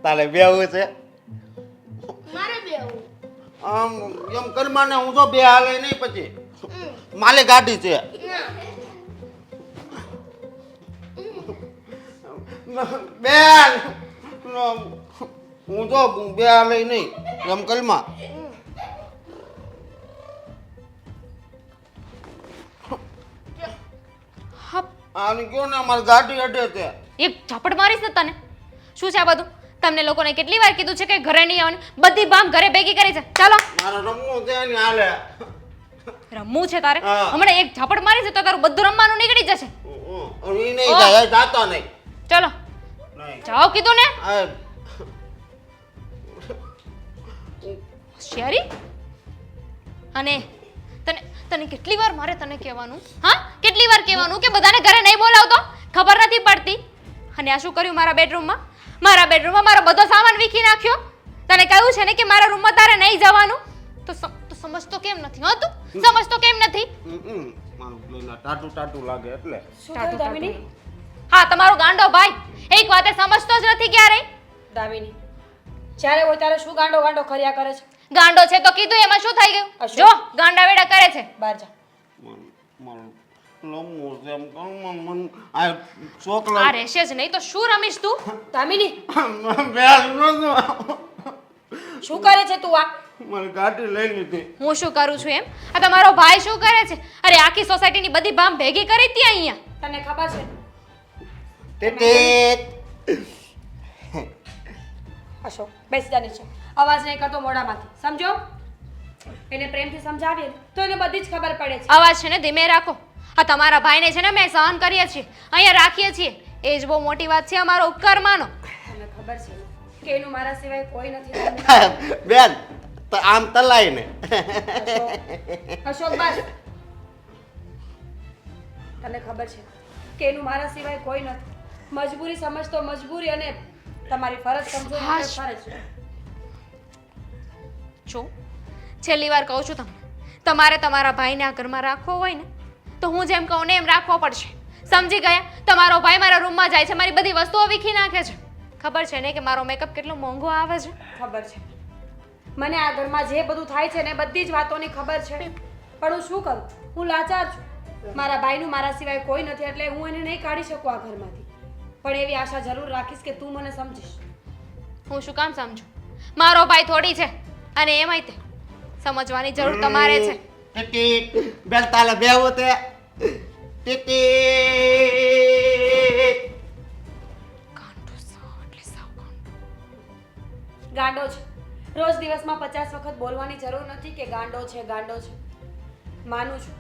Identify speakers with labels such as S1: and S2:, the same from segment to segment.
S1: તારે બેવું છે
S2: મારે બેવું
S1: આમ એમ કરમાને હું તો બે હાલે નહીં પછી માલે ગાડી છે બેન હું તો બે હાલે નહીં એમ કલમા આની કયો ને અમારી ગાડી અડે છે
S3: એક ઝાપટ મારીશ ને તને શું છે આ બધું તમને લોકોને કેટલી વાર કીધું છે કે ઘરે નહીં આવવાની બધી બામ ઘરે ભેગી કરી છે ચાલો
S1: મારે રમવું છે ને હાલે
S3: રમવું છે તારે
S1: હા.
S3: હમણાં એક ઝાપટ મારીશ તો તારું બધું રમવાનું નીકળી જશે
S1: ઈ નહીં જાય જાતો નહીં
S3: ચાલો
S1: નહીં
S3: જાઓ કીધું ને
S1: આ
S3: હોશિયારી અને તને તને કેટલી વાર મારે તને કહેવાનું હા કેટલી વાર કહેવાનું કે બધાને ઘરે નહીં બોલાવતો ખબર નથી પડતી અને આ શું કર્યું મારા બેડરૂમમાં મારો બધો સામાન વીખી નાખ્યો તને કહ્યું છે ને કે મારા રૂમમાં તારે નહીં જવાનું તો સમજતો કેમ નથી હા તું સમજતો કેમ નથી
S1: મારું પેલા ટાટુ લાગે એટલે
S4: શું થયું દામિની?
S3: હા તમારો ગાંડો ભાઈ એક વાતે સમજતો જ નથી ક્યારેય
S4: દામિની જ્યારે હોય ત્યારે શું ગાંડો ગાંડો કર્યા કરે છે?
S3: ગાંડો છે તો કીધું એમાં શું થઈ ગયું
S4: અશોક.
S3: જો ગાંડા વેડા કરે છે
S4: બહાર જા.
S1: મારું લમવું છે એમ કરું મન આ ચોકલા
S3: આ રહેશે જ નહીં તો શું રમીશ તું
S4: દામિની
S1: બેલ
S4: શું કરે છે તું આ?
S1: મારી ગાડી લઈ લીધી
S3: હું શું કરું છું એમ આ તમારો ભાઈ શું કરે છે અરે આખી સોસાયટીની બધી બામ ભેગી કરી હતી અહીંયા
S4: તને ખબર છે?
S1: ટેટેટ
S4: અશોક બેસી જા નીચે. અવાજ નહીં કરતો મોઢામાંથી સમજો. એને પ્રેમથી સમજાવીએ ને તો એને બધી જ ખબર પડે છે.
S3: અવાજ છે ને ધીમે રાખો આ તમારા ભાઈને છે ને મેં સહન કરીએ છીએ અહીંયા રાખીએ છીએ એ જ બહુ મોટી વાત છે અમારો ઉપકાર માનો
S4: તને ખબર છે કે એનું મારા સિવાય કોઈ નથી દામિની.
S1: બેન તો આમ તલાય ને
S4: અશોક બસ. તને ખબર છે કે એનું મારા સિવાય કોઈ નથી. મજબૂરી સમજતો મજબૂરી અને તમારી ફરજ સમજો તો
S3: હાશ.
S4: ફરજ.
S3: જો છેલ્લી વાર કહું છું તમને તમારે તમારા ભાઈને આ ઘરમાં રાખવો હોય ને તો હું જેમ કહું ને એમ રાખવો પડશે સમજી ગયા તમારો ભાઈ મારા રૂમમાં જાય છે મારી બધી વસ્તુઓ વીખી નાખે છે ખબર છે ને કે મારો મેકઅપ કેટલો મોંઘો આવે છે
S4: ખબર છે મને આ ઘરમાં જે બધું થાય છે ને બધી જ વાતોની ખબર છે પણ હું શું કરું હું લાચાર છું મારા ભાઈનું મારા સિવાય કોઈ નથી એટલે હું એને નહીં કાઢી શકું આ ઘરમાંથી પણ એવી આશા જરૂર રાખીશ કે તું મને સમજીશ
S3: હું શું કામ સમજુ મારો ભાઈ થોડી છે અને એમાંય તે સમજવાની જરૂર તમારે છે
S1: ટેટેટ બેલ તાલે બેવું તે ટેટેટ
S3: ગાંડો સાવ એટલે સાવ ગાંડો.
S4: ગાંડો છે રોજ દિવસમાં 50 વખત બોલવાની જરૂર નથી કે ગાંડો છે ગાંડો છે માનું છું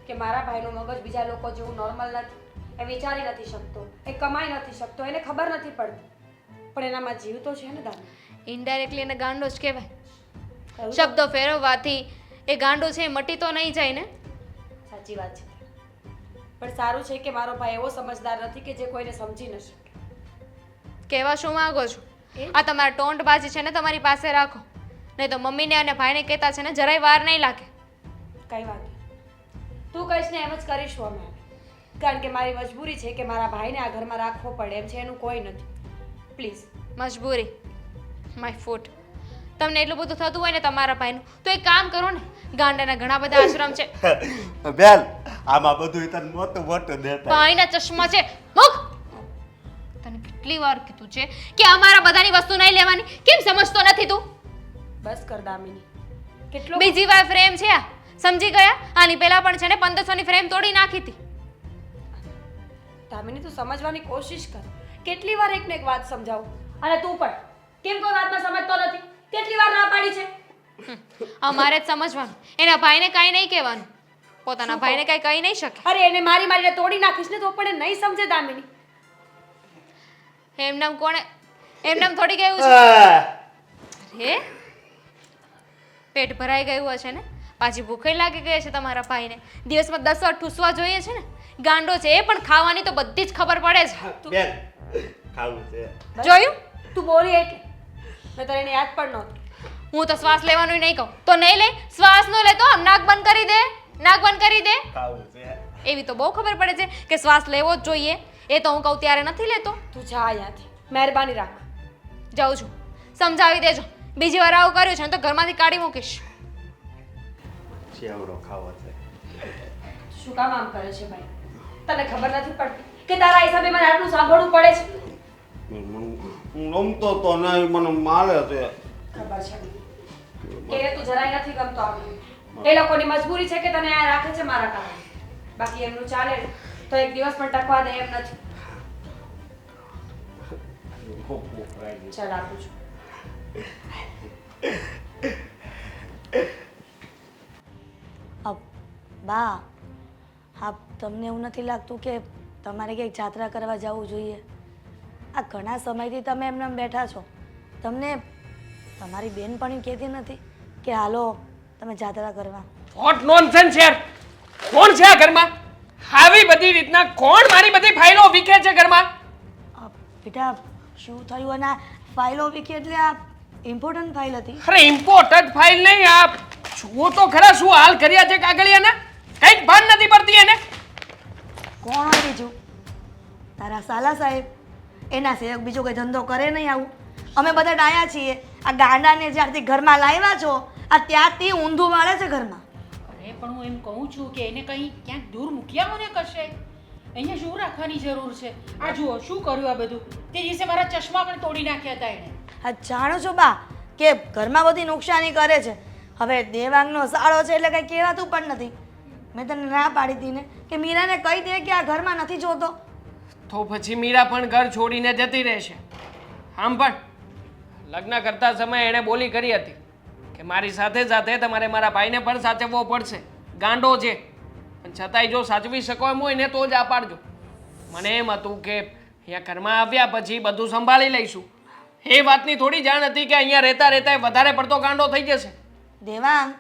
S4: કે મારા ભાઈનું મગજ બીજા લોકો જેવું નોર્મલ નથી એ વિચારી નથી શકતો એ કમાઈ નથી શકતો એને ખબર નથી પડતી પણ એનામાં જીવ તો છે ને દાદા
S3: ઇનડાયરેક્ટલી એને ગાંડો જ કહેવાય
S4: કહ્યું તો?
S3: શબ્દો ફેરવવાથી એ ગાંડો છે એ મટી તો નહીં જાય ને
S4: સાચી વાત છે પણ સારું છે કે મારો ભાઈ એવો સમજદાર નથી કે જે કોઈને સમજી ન શકે
S3: કહેવા શું માંગો છો
S4: એ?
S3: આ તમારા ટોન્ટબાજી છે ને તમારી પાસે રાખો નહીં તો મમ્મીને અને ભાઈને કહેતા છે ને જરાય વાર નહીં લાગે
S4: કઈ વાત નહીં. તું કહીશ ને એમ જ કરીશું અમે કારણ કે મારી મજબૂરી છે કે મારા ભાઈને આ ઘરમાં રાખવો પડે એમ છે એનું કોઈ નથી પ્લીઝ.
S3: મજબૂરી માય ફૂટ તમને એટલું બધું થતું હોય ને તમારા ભાઈનું તો એક કામ કરો ને ગાંડાના ઘણા બધા આશ્રમ છે
S1: બેલ આમાં બધું તને મોટું મોટું દેતા
S3: ભાઈના ચશ્મા છે મુક તને કેટલી વાર કીધું છે કે અમારા બધાની વસ્તુ નહીં લેવાની કેમ સમજતો નથી તું
S4: બસ કર દામિની. કેટલો
S3: બીજી વાર ફ્રેમ છે આ સમજી ગયા આની પહેલા પણ છે ને 1500 ની ફ્રેમ તોડી નાખી હતી
S4: દામિની તું સમજવાની કોશિશ કર. કેટલી વાર એકને એક વાત સમજાવું અને તું પણ કેમ કોઈ વાતમાં સમજતો નથી? કેટલી વાર ના પાડી છે?
S3: અમારે જ સમજવાનું એના ભાઈને કાંઈ નહીં કહેવાનું પોતાના ભાઈને કાંઈ કહી નહીં શકે
S4: અરે એને મારી મારીને તોડી નાખીશ ને તો પણ એ નહીં સમજે દામિની.
S3: એમનામ કોણે એમનામ થોડી ગયું છે હે પેટ ભરાઈ ગયું હશે ને પાછી ભૂખે લાગી ગઈ છે તમારા ભાઈને દિવસમાં 10 વાર ઠૂસવા જોઈએ છે ને ગાંડો છે એ પણ ખાવાની તો બધી જ ખબર પડે છે
S1: બેન ખાવું છે
S3: જોયું
S4: તું બોલી એટલે મેં તને યાદ પણ નહોતું.
S3: હું તો શ્વાસ લેવાનું નહીં કહું તો નહીં લે શ્વાસ નો લેતો આમ નાક બંધ કરી દે નાક બંધ કરી દે
S1: ખાવું છે
S3: એવી તો બહુ ખબર પડે છે કે શ્વાસ લેવો જ જોઈએ એ તો હું કહું ત્યારે નથી લેતો
S4: તું જા અહીંયાથી મહેરબાની રાખ.
S3: જાઉં છું, સમજાવી દેજો. બીજી વાર આવું કર્યું છે ને તો ઘરમાંથી કાઢી મૂકીશ.
S1: ચેવડો ખાવો છે.
S4: શું કામ આમ કરે છે ભાઈ? તને ખબર નથી પડતી કે તારા હિસાબે મને આટલું સાંભળવું પડે છે?
S1: હું રમતો તો નહીં, મને મારે છે.
S4: ખબર છે કે તું જરાય નથી ગમતો આપણને. એ લોકોની મજબૂરી છે કે તને આ રાખે છે મારા કારણે. બાકી એમનું ચાલે તો એક દિવસ પણ ટકવા દે એમ નથી. ચાલ આપું છું.
S5: બા, હા, તમને એવું નથી લાગતું કે તમારે ક્યાંક જાત્રા કરવા જવું જોઈએ? આ ઘણા સમયથી તમે એમને એમ બેઠા છો. તમને તમારી બેનપણી કહેતી નથી કે હાલો તમે જાત્રા કરવા?
S6: વોટ નોનસેન્સ યાર! કોણ છે આ ઘરમાં? આવી બધી રીતના કોણ મારી બધી ફાઇલો વિખે છે ઘરમાં?
S5: બેટા, શું થયું? અને આ ફાઇલો વીખી એટલે આ ઇમ્પોર્ટન્ટ ફાઇલ હતી?
S6: અરે ઇમ્પોર્ટન્ટ ફાઇલ નહીં, આ જુઓ તો ખરા શું હાલ કર્યા છે કાગળિયાના. કંઈક ભાન નથી પડતી એને.
S5: કોણ હોય બીજું? તારા સાલા સાહેબ. એના સિવાય બીજો કોઈ ધંધો કરે નહીં આવું. અમે બધા ડાયા છીએ. આ ગાંડાને જ્યારથી ઘરમાં લાવ્યા છો આ ત્યારથી ઊંધું વાળે છે ઘરમાં.
S7: અરે પણ હું એમ કહું છું કે એને કંઈ ક્યાંક દૂર મૂક્યા મને કશે. અહીંયા શું રાખવાની જરૂર છે? આ જુઓ શું કર્યું આ બધું. તે દિવસે મારા ચશ્મા પણ તોડી નાખ્યા હતા એણે.
S5: હા, જાણું છું બા કે ઘરમાં બધી નુકસાની કરે છે. હવે દેવાંગનો સાળો છે એટલે કંઈ કહેવાતું પણ નથી. મેં તને ના પાડી હતી ને કે મીરાને કહી દે કે આ ઘરમાં નથી જોતો.
S6: તો પછી મીરા પણ ઘર છોડીને જતી રહેશે. આમ પણ લગ્ન કરતા સમયે એણે બોલી કરી હતી કે મારી સાથે સાથે તમારે મારા ભાઈને પણ સાચવવો પડશે. ગાંડો છે પણ છતાંય જો સાચવી શકો એમ હોય ને તો જ આ પાડજો. મને એમ હતું કે અહીંયા ઘરમાં આવ્યા પછી બધું સંભાળી લઈશું. એ વાતની થોડી જાણ હતી કે અહીંયા રહેતા રહેતા વધારે પડતો ગાંડો થઈ જશે.
S5: દેવાંગ,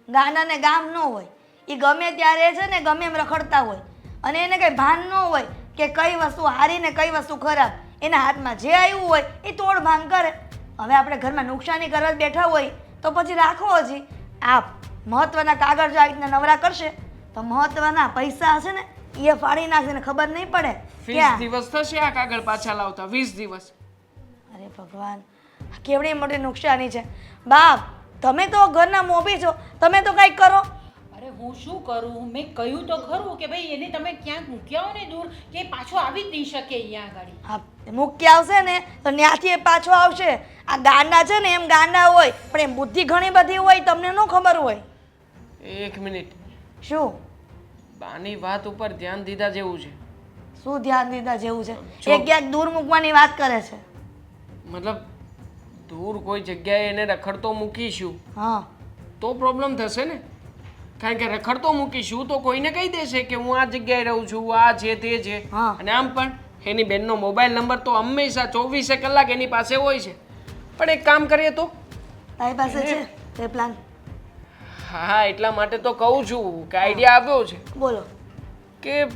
S5: ગાંડાને ગામ ન હોય. એ ગમે ત્યારે છે ને ગમે એમ રખડતા હોય અને એને કંઈ ભાન ન હોય કે કઈ વસ્તુ સારી ને કઈ વસ્તુ ખરાબ. એના હાથમાં જે આવ્યું હોય એ તોડ ભાંગ કરે. હવે આપણે ઘરમાં નુકસાની કરવા જ બેઠા હોય તો પછી રાખો હજી. આ મહત્વના કાગળ જો આ રીતના નવરા કરશે તો મહત્વના પૈસા હશે ને એ ફાડી નાખશે ને ખબર નહીં પડે.
S6: 20 દિવસ થશે આ કાગળ પાછા લાવતા. 20 દિવસ.
S5: અરે ભગવાન, કેવડી મોટી નુકસાની છે. બાપ, તમે તો ઘરના મોભી છો, તમે તો કંઈક કરો.
S7: અરે હું શું કરું? મેં કહ્યું તો ખરું કે ભાઈ એને તમે ક્યાંક મૂક્યા હો ને દૂર કે પાછો આવી જ નહીં શકે અહીંયા આગળ.
S5: હા, મૂકી આવશે ને તો ત્યાંથી એ પાછો આવશે. આ ગાંડા છે ને એમ ગાંડા હોય પણ એમ બુદ્ધિ ઘણી બધી હોય, તમને ન ખબર હોય.
S6: એક મિનિટ.
S5: શું?
S6: બાની વાત ઉપર ધ્યાન દીધા જેવું છે.
S5: શું ધ્યાન દીધા જેવું છે? એ ક્યાંક દૂર મૂકવાની વાત કરે છે.
S6: મતલબ દૂર કોઈ જગ્યાએ એને રખડતો મૂકીશું
S5: હા,
S6: તો પ્રોબ્લેમ થશે ને. કારણ કે રખડતો મૂકીશું તો કોઈને કહી દેશે કે હું આ જગ્યાએ રહું છું, આ છે તે છે.
S5: હા.
S6: અને આમ પણ એની બેનનો મોબાઈલ નંબર તો હંમેશા 24 કલાક એની પાસે હોય છે. પણ એક કામ કરીએ તો.
S5: તારી પાસે છે તે પ્લાન?
S6: હા, એટલા માટે તો કહું છું કે આઈડિયા આવ્યો છે
S5: બોલો.
S6: કે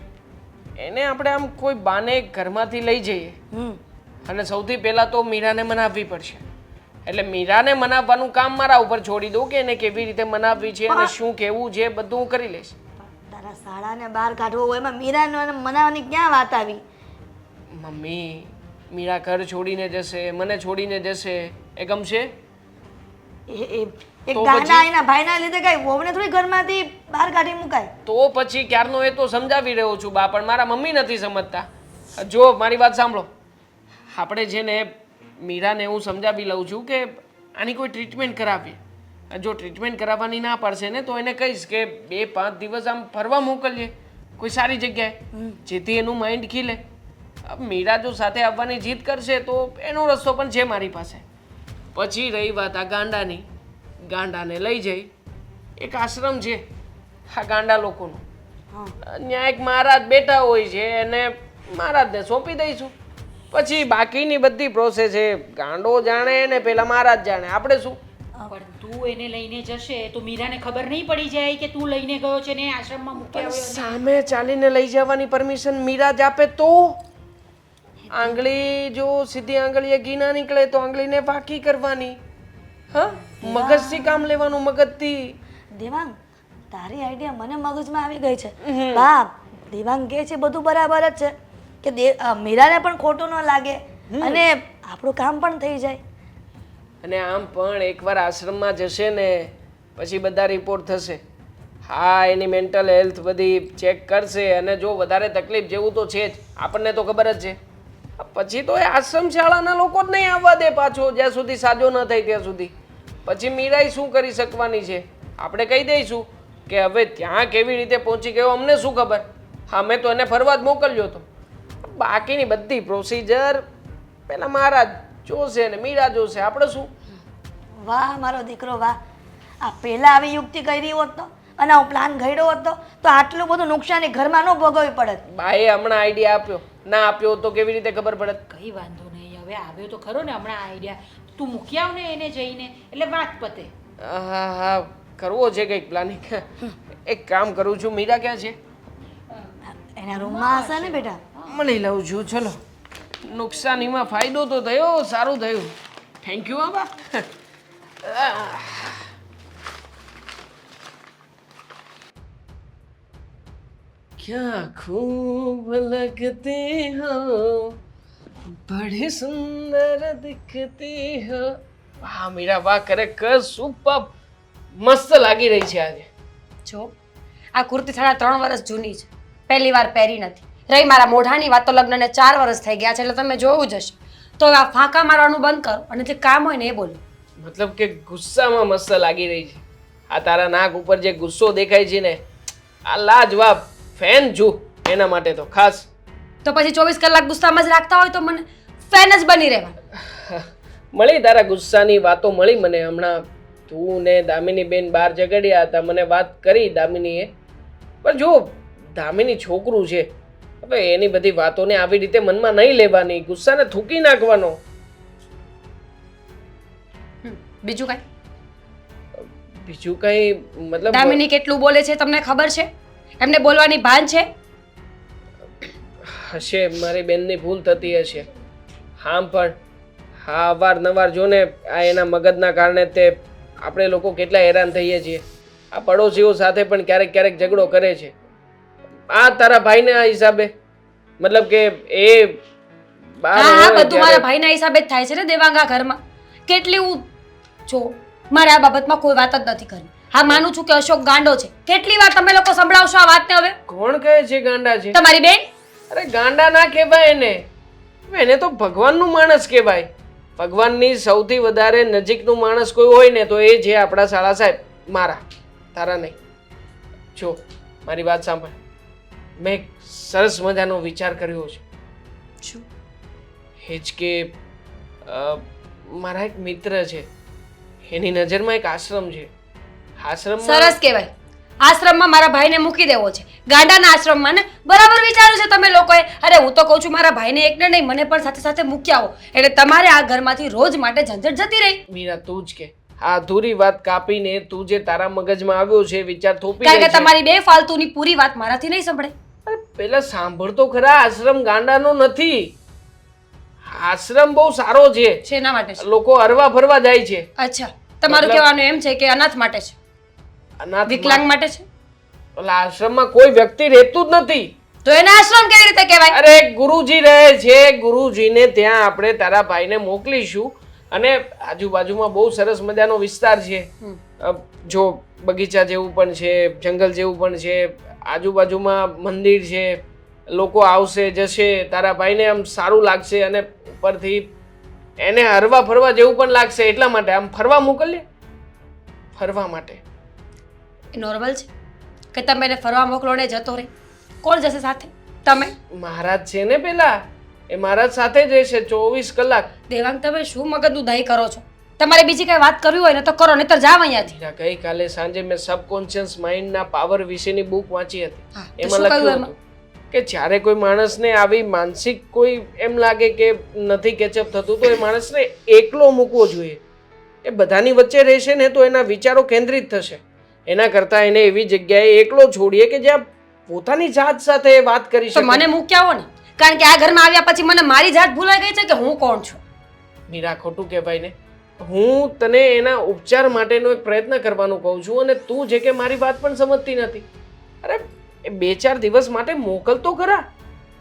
S6: એને આપણે આમ કોઈ બાને ઘરમાંથી લઈ જઈએ અને સૌથી પહેલાં તો મીરાને મનાવવી પડશે. એટલે મીરાને મનાવવાનું કામ મારા ઉપર છોડી દો કે એને કેવી રીતે મનાવવી છે અને શું કહેવું છે બધું હું કરી લઈશ.
S5: તારા શાળાને બહાર કાઢવો હોય એમાં મીરાને મનાવવાની ક્યાં વાત આવી?
S6: મમ્મી, મીરા ઘર છોડીને જશે, મને છોડીને જશે, એ ગમશે?
S5: એક ગાંડા એના ભાઈના લીધે કઈ વહુને થોડી ઘરમાંથી બહાર કાઢી મુકાય?
S6: તો પછી ક્યારનો એ તો સમજાવી રહ્યો છું બા, પણ મારા મમ્મી નથી સમજતા. જો મારી વાત સાંભળો. આપણે છે ને મીરાને હું સમજાવી લઉં છું કે આની કોઈ ટ્રીટમેન્ટ કરાવીએ. જો ટ્રીટમેન્ટ કરાવવાની ના પડશે ને તો એને કહીશ કે 2-5 દિવસ આમ ફરવા મોકલીએ કોઈ સારી જગ્યાએ, જેથી એનું માઇન્ડ ખીલે. મીરા જો સાથે આવવાની જીદ કરશે તો એનો રસ્તો પણ છે મારી પાસે. પછી રહી વાત આ ગાંડાની, ગાંડાને લઈ જઈ એક આશ્રમ છે આ ગાંડા લોકોનો. ત્યાં એક મહારાજ બેઠા હોય છે અને મહારાજને સોંપી દઈશું. પછી બાકીની બધી પ્રોસેસ છે ગાંડો જાણે ને પેલા મહારાજ જાણે, આપણે શું.
S7: પણ તું એને લઈને જશે તો મીરાને ખબર નહીં પડી જાય કે તું લઈને ગયો છે ને આશ્રમમાં મૂક્યા હોય.
S6: સામે ચાલીને લઈ જવાની પરમિશન મીરા જ આપે તો. આંગળી જો સીધી આંગળીએ ઘી ના નીકળે તો આંગળીને વાકી કરવાની. હા, મગજથી કામ લેવાનું, મગજથી.
S5: દેવાંગ, તારી આઈડિયા મને મગજમાં આવી ગઈ છે. બાપ, દેવાંગ કહે છે બધું બરાબર જ છે કે મીરાને પણ ખોટું ન લાગે અને આપણું કામ પણ થઈ જાય.
S6: અને આમ પણ એકવાર આશ્રમમાં જશે ને પછી બધા રિપોર્ટ થશે. હા, એની મેન્ટલ હેલ્થ બધી ચેક કરશે અને જો વધારે તકલીફ જેવું તો છે જ, આપણને તો ખબર જ છે. પછી તો એ આશ્રમ શાળાના લોકો જ નહીં આવવા દે પાછો, જ્યાં સુધી સાજો ન થાય ત્યાં સુધી. પછી મીરાઈ શું કરી શકવાની છે? આપણે કહી દઈશું કે હવે ત્યાં કેવી રીતે પહોંચી ગયો અમને શું ખબર. હા, મેં તો એને ફરવા જ મોકલ્યો હતો. બાકીની બધી પ્રોસિજર પેલા મહારાજ જોશે ને મીરા જોશે, આપણે શું.
S5: વાહ મારો દીકરો વાહ. આ પહેલા આવી યુક્તિ કરી હોત તો અને આવો પ્લાન ઘડ્યો હોત તો આટલું બધું નુકસાની ઘરમાં ન ભોગવવી પડત.
S6: બાએ હમણાં આઈડિયા આપ્યો, ના આપ્યો તો કેવી રીતે ખબર પડે?
S7: કઈ વાંધો નહીં, હવે આવ્યો તો ખરો ને હમણાં આઈડિયા. તું મૂકી આવ ને એને જઈને એટલે વાત પતે.
S6: હા હા, કરવો છે કંઈક પ્લાનિંગ. એક કામ કરું છું, મીરા ક્યાં છે?
S5: એના રૂમમાં હશે ને બેટા.
S6: મળી લઉં છું. ચલો, નુકસાનીમાં ફાયદો તો થયો, સારું થયું. થેન્ક યુ બાબા. क्या खूब लगते हो, बड़े सुंदर दिखते हो. વાહ મીરા વાહ, ખરેખર સુપર મસ્ત લાગી રહી છે આજે.
S4: જો આ કુર્તી 3.5 વર્ષ જૂની છે, પહેલી વાર પહેરી નથી. રહી મારા મોઢાની વાત તો લગ્નને 4 વર્ષ થઈ ગયા છે, એટલે તમે જોયું જ હશે. તો આ ફાંકા મારવાનું બંધ કરો અને જે કામ હોય ને એ બોલો.
S6: મતલબ કે ગુસ્સામાં મસ્ત લાગી રહી છે. આ તારા નાક ઉપર જે ગુસ્સો દેખાય છે ને, આ લાજવાબ. ફેન છું એના માટે તો ખાસ.
S4: તો પછી 24 કલાક ગુસ્સામાં જ રાખતા હોય તો મને ફેન જ બની રહેવા.
S6: મળી તારા ગુસ્સાની વાતો મળી મને હમણાં. તું ને દામિની બેન બહાર ઝઘડ્યા હતા, મને વાત કરી દામિનીએ. પણ જો દામિની છોકરું છે, હવે એની બધી વાતોને આવી રીતે મનમાં નહીં લેવાની, ગુસ્સાને થૂકી નાખવાનો.
S4: બીજું કઈ?
S6: બીજું કઈ મતલબ
S4: દામિની કેટલું બોલે છે તમને ખબર છે? એમને બોલવાની ભાન છે?
S6: હશે, મારી બેનની ભૂલ થતી હશે. હા પણ હા, અવારનવાર જો ને આ એના મગજના કારણે તે આપણે લોકો કેટલા હેરાન થઈએ છીએ. આ પડોશીઓ સાથે પણ ક્યારેક ક્યારેક ઝઘડો કરે છે. આ તારા ભાઈને આ હિસાબે, મતલબ કે એ બહાર
S4: હા હા,
S6: હોય
S4: બધું મારા ભાઈના હિસાબે જ થાય છે ને દેવાંગા ઘરમાં. કેટલી હું જો મારે આ બાબતમાં કોઈ વાત જ નથી કરી. હા, માનું છું કે અશોક ગાંડો છે. કેટલી વાર તમે લોકો સંભળાવશો આ વાતને હવે?
S6: કોણ કહે છે ગાંડા છે?
S4: તમારી બેન.
S6: અરે ગાંડા ના કહેવાય એને, એને તો ભગવાનનું માણસ કહેવાય. ભગવાનની સૌથી વધારે નજીકનું માણસ કોઈ હોય ને તો એ છે આપણા શાળા સાહેબ. મારા, તારા નહીં. જો મારી વાત સાંભળ, મેં એક સરસ મજાનો વિચાર કર્યો છે.
S4: શું?
S6: એ જ કે મારા એક મિત્ર છે, એની નજરમાં એક આશ્રમ છે. આશ્રમમાં
S4: સરસ કહેવાય. આશ્રમમાં મારા ભાઈને મૂકી દેવો છે, ગાંડાના આશ્રમમાં ને. બરાબર વિચાર્યું છે તમે લોકોએ. અરે હું તો કહું છું મારા ભાઈને એકને નહીં મને પણ સાથે સાથે મૂકી આવો, એટલે તમારે આ ઘરમાંથી રોજ માટે ઝંઝટ જતી રહી.
S6: મીરા તું જ કે આ અધૂરી વાત કાપીને તું જે તારા મગજમાં આવ્યો છે વિચાર થોપી
S4: કારણ
S6: દે
S4: કે
S6: છે.
S4: તમારી બે ફાલતુની પૂરી વાત મારાથી નહીં સંભળે.
S6: અરે પેલા સાંભળ તો ખરા, આશ્રમ ગાંડાનો નથી. આશ્રમ બહુ સારો છે,
S4: શેના માટે છે?
S6: લોકો હરવા ફરવા જાય છે.
S4: અચ્છા, તમારું કહેવાનું એમ છે કે અનાથ માટે છે,
S6: અનાથ
S4: વિકલાંગ માટે છે.
S6: ઓલા આશ્રમમાં કોઈ વ્યક્તિ રહેતું જ નથી.
S4: તો એને આશ્રમ કેવી રીતે કહેવાય?
S6: અરે એક ગુરુજી રહે છે, ગુરુજીને ત્યાં આપણે તારા ભાઈને મોકલીશું. અને આજુબાજુમાં બહુ સરસ મજાનો વિસ્તાર છે. જો બગીચા જેવું પણ છે, જંગલ જેવું પણ છે, આજુબાજુમાં મંદિર છે. લોકો આવશે જશે, તારા ભાઈને આમ સારું લાગશે અને ઉપરથી એને હરવા ફરવા જેવું પણ લાગશે. એટલા માટે આમ ફરવા મોકલીએ, ફરવા માટે.
S4: એ નોર્મલ છે કે તમે એને ફરવા મોકલો ને જતો રહે? કોણ જશે સાથે? તમે?
S6: મહારાજ છે ને પેલા, એ મહારાજ સાથે જ રહેશે 24 કલાક.
S4: દેવાંગ તમે શું મગજનું દહીં કરો છો? તમારે બીજી કઈ વાત કરવી હોય ને તો કરો, નહીતર જાવ અહીંયાથી.
S6: ગઈકાલે સાંજે મેં સબકોન્શિયસ માઇન્ડના પાવર વિશેની બુક વાંચી હતી.
S4: હા, તો
S6: એમાં
S4: શું કહ્યું
S6: લખ્યું
S4: એમાં?
S6: હતું કે જ્યારે કોઈ માણસને આવી માનસિક કોઈ એમ લાગે કે નથી કેચઅપ થતું તો એ માણસને એકલો મૂકવો જોઈએ. એ બધાની વચ્ચે રહેશે ને તો એના વિચારો કેન્દ્રિત થશે. એના કરતાં એને એવી જગ્યાએ એકલો છોડીએ કે જ્યાં પોતાની જાત સાથે વાત કરી
S4: તો
S6: શકે.
S4: મને મૂક્યા હો ને, કારણ કે આ ઘરમાં આવ્યા પછી મને મારી જાત ભૂલાઈ ગઈ છે કે હું કોણ છું.
S6: મીરા ખોટું કહેવાય ને. હું તને એના ઉપચાર માટેનો એક પ્રયત્ન કરવાનું કહું છું અને તું જે કે મારી વાત પણ સમજતી નથી. અરે એ 2-4 દિવસ માટે મોકલતો ખરા,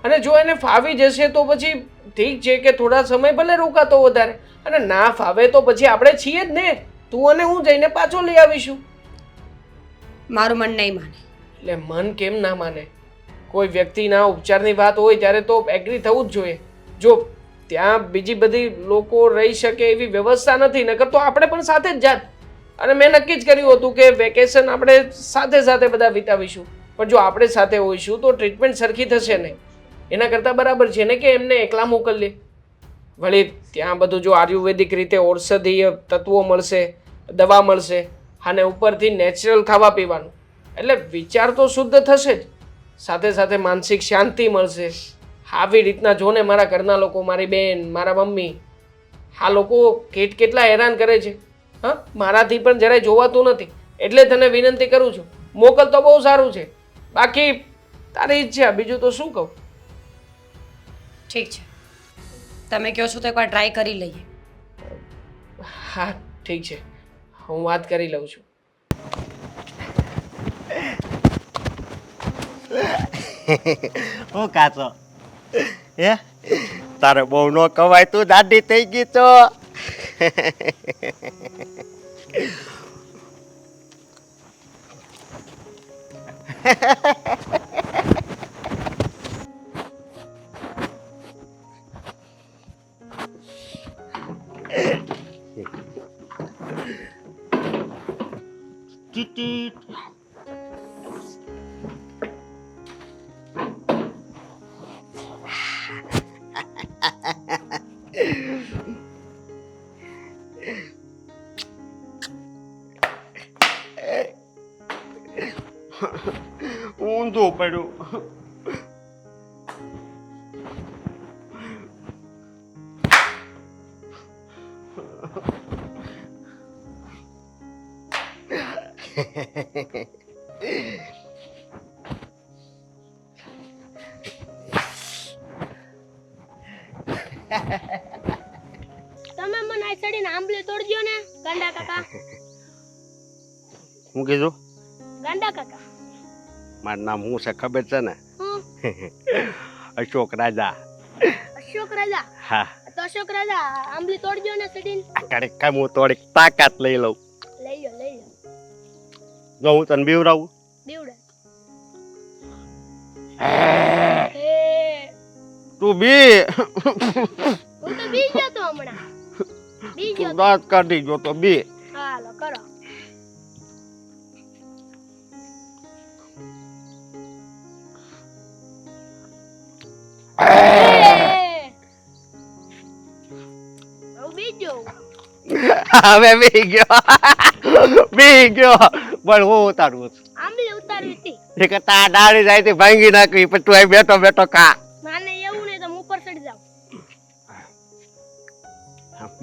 S6: અને જો એને ફાવી જશે તો પછી ઠીક છે કે થોડા સમય ભલે રોકાતો વધારે, અને ના ફાવે તો પછી આપણે છીએ જ ને, તું અને હું જઈને પાછો લઈ આવીશું.
S4: મારું મન નહીં માને.
S6: એટલે મન કેમ ના માને? કોઈ વ્યક્તિના ઉપચારની વાત હોય ત્યારે તો એગ્રી થવું જ જોઈએ. જો ત્યાં બીજી બધી લોકો રહી શકે એવી વ્યવસ્થા નથી, નકર તો આપણે પણ સાથે જ જાત. અને મેં નક્કી જ કર્યું હતું કે વેકેશન આપણે સાથે સાથે બધા વિતાવીશું. પણ જો આપણે સાથે હોઈશું તો ટ્રીટમેન્ટ સરખી થશે નહીં. એના કરતાં બરાબર છે ને કે એમને એકલા મોકલીએ. વળી ત્યાં બધું જો આયુર્વેદિક રીતે ઔષધીય તત્વો મળશે, દવા મળશે, અને ઉપરથી નેચરલ ખાવા પીવાનું, એટલે વિચાર તો શુદ્ધ થશે જ, સાથે સાથે માનસિક શાંતિ મળશે. આવી રીતના જો ને મારા ઘરના લોકો, મારી બેન, મારા મમ્મી, આ લોકો કેટલા હેરાન કરે છે. હા, મારાથી પણ જરાય જોવાતું નથી. એટલે તને વિનંતી કરું છું, મોકલ તો બહુ સારું છે. બાકી તારી ઈચ્છા, બીજું તો શું કહું.
S4: ઠીક છે, તમે કહો છો તો એકવાર ટ્રાય કરી લઈએ.
S6: હા ઠીક છે, હું વાત કરી લઉં છું.
S1: હું કાચો હે તારે બહુ ન કવાય, તું દાઢી થઈ ગઈ તો. ટીટીટ. ઊંધું પડ્યું.
S2: તમે મને આ ચડીને આંબલી તોડજો ને ગાંડા કાકા.
S1: હું કીધું?
S2: ગાંડા કાકા.
S1: મારું નામ શું છે ખબર છે ને?
S2: હું
S1: અશોક રાજા.
S2: અશોક રાજા.
S1: હા,
S2: તો અશોક રાજા આંબલી તોડજો ને ચડીને.
S1: કડીક કામ હું થોડીક તાકાત લઈ લઉં.
S2: લઈ લો લઈ લો.
S1: જો હું તને બીવરાવું.
S2: દીવડા.
S1: હે,
S2: હે
S1: તું બી.
S2: હું તો બી ગયો તો હમણાં. બી ગયો
S1: તું
S2: તો.
S1: દાંત કાઢી ગયો તો બી.
S2: હાલો કરો. હું બી ગયો.
S1: હવે બી ગયો. બી ગયો. પણ હું ઉતારું છું.
S2: આંબલી ઉતારવી હતી.
S1: એ કરતા આ ડાળી જાય તે ભાંગી નાખવી, પછી તું અહીં બેઠો બેઠો ખા.
S2: માને એવું નહીં તો હું ઉપર ચડી જાઉં.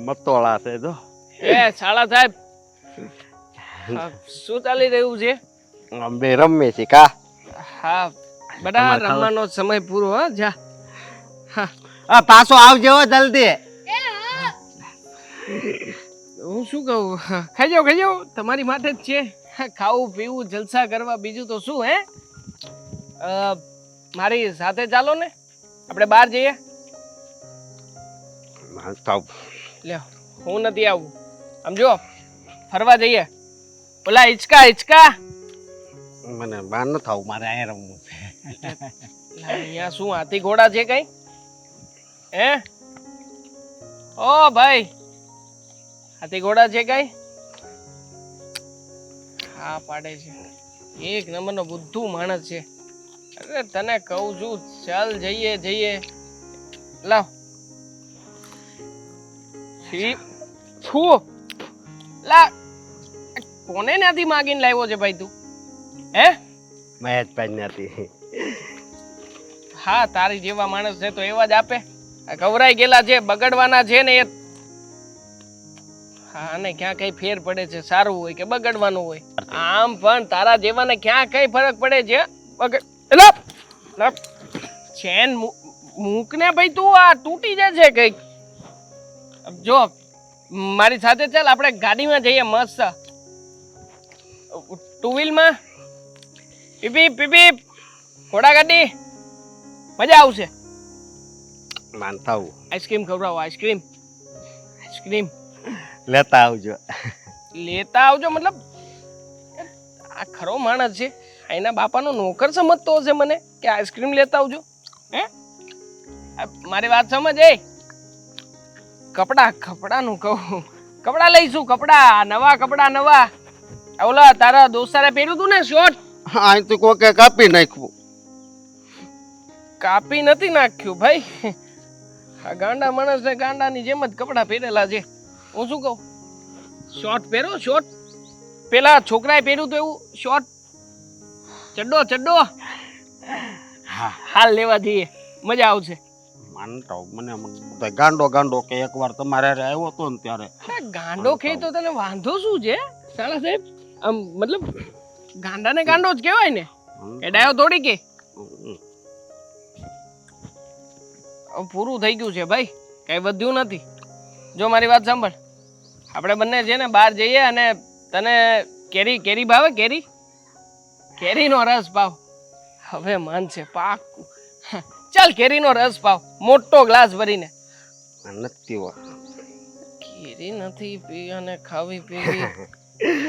S1: મતોળા છે જો.
S6: એ શાળા સાહેબ, શું ચાલી રહ્યું છે?
S1: અમે રમે છે કા.
S6: હા, બધા રમવાનો સમય પૂરો. હા જા. હા,
S1: આ પાછો આવજો હો જલ્દી.
S2: એ હા.
S6: હું શું કહું, ખાઈ જાઓ, તમારી માટે જ છે. ખાવું પીવું જલસા કરવા, બીજું તો શું. હે મારી સાથે ચાલો ને, આપણે બહાર જઈએ. લ્યો, હું નથી આવું. આમ જો, ફરવા જઈએ. ઓલા હિચકા.
S1: મને બાર ન થાવ, મારે અહીંયા રમવું છે.
S6: અહીંયા શું હાથી ઘોડા છે કઈ? હે ઓ ભાઈ, હાથી ઘોડા છે કઈ? હા પાડે છે. એક નંબરનો બુદ્ધુ માણસ છે. અરે તને કહું છું, ચાલ જઈએ. લાવ છું લા, કોને ત્યાંથી માગીને લાવ્યો છે ભાઈ તું? હે
S1: મહેશભાઈ નથી.
S6: હા, તારી જેવા માણસ છે તો એવા જ આપે. ગવરાઈ ગયેલા છે, બગડવાના છે ને એ. હા, અને ક્યાં કઈ ફેર પડે છે, સારું હોય કે બગડવાનું હોય? આમ પણ તારા જેવાને ક્યાં કઈ ફરક પડે છે? ચેન મૂકને ભાઈ, તું આ તૂટી જશે કઈક. જો મારી સાથે ચાલ, આપણે ગાડીમાં જઈએ મસ્ત, ટુ વ્હીલમાં. પીપી ઘોડા ગાડી, મજા આવશે.
S1: માનતા હું
S6: આઈસ્ક્રીમ ખવડાવો, આઈસ્ક્રીમ આઈસ્ક્રીમ
S1: લેતા આવજો.
S6: લેતા આવજો મતલબ આ ખરો માણસ છે, એના બાપાનો નોકર સમજતો હશે મને કે આઈસ્ક્રીમ લેતા આવજો. હે મારી વાત સમજ. એ કપડાનું કહું, કપડા લઈશું, કપડા નવા. ઓલા તારા દોસ્તારે પહેર્યું હતું ને શોર્ટ,
S1: અહીંથી કોકે કાપી નાખ્યું.
S6: કાપી નથી નાખ્યું ભાઈ, આ ગાંડા માણસને ગાંડાની જેમ જ કપડા પહેરેલા છે. હું શું કહું, શોર્ટ પહેરો, શોર્ટ. પેલા છોકરાએ પહેર્યું તો એવું શોર્ટ, ચડ્ડો હાલ લેવા જઈએ, મજા આવશે.
S1: માનતા હું, મને બધા ગાંડો કે એકવાર તમારે હારે આવ્યો હતો ને ત્યારે.
S6: ગાંડો ખાઈ તો તને વાંધો શું છે સાલા સાહેબ? આમ મતલબ ગાંડાને ગાંડો જ કહેવાય ને, કે ડાયો થોડી કે. પૂરું થઈ ગયું છે ભાઈ, કઈ વધ્યું નથી. જો મારી વાત સાંભળ, આપણે બંને છે ને બહાર જઈએ અને તને કેરી ભાવે? કેરીનો રસ પાવ. હવે મન છે પાકું. ચાલ કેરીનો રસ પાવ, મોટો ગ્લાસ ભરીને.
S1: નથી
S6: કેરી નથી પી અને ખાવી પીવી,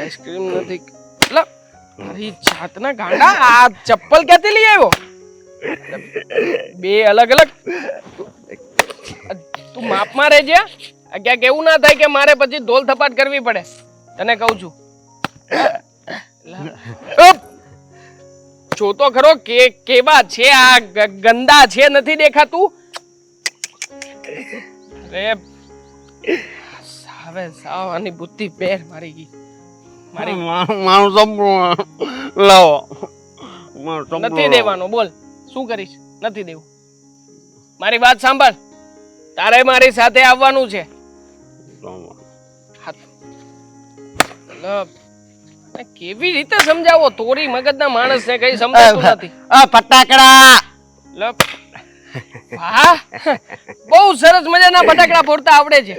S6: આઈસ્ક્રીમ નથી. એટલે મારી જાતના ગાંડા, આ ચપ્પલ ક્યાંથી લઈ આવ્યો? બે અલગ તું માપમાં રહેજે. ક્યાંક એવું ના થાય કે મારે પછી ધોલ થપાટ કરવી પડે, તને કહું છું. જો તો ખરો કેવા છે આ ગંદા છે, નથી દેખાતું? અરે સાવાની બુદ્ધિ પેર મારી ગઈ.
S1: મારું સંપૂર્ણ લાવો.
S6: નથી દેવાનો, બોલ શું કરીશ? નથી દેવું. મારી વાત સાંભળ, તારે મારી સાથે આવવાનું છે. કેવી રીતે સમજાવો? તોરી મગજના માણસને કઈ સમજાતું નથી.
S1: ફટાકડા
S6: વાહ, બહુ સરસ મજાના ફટાકડા ફોડતા આવડે છે.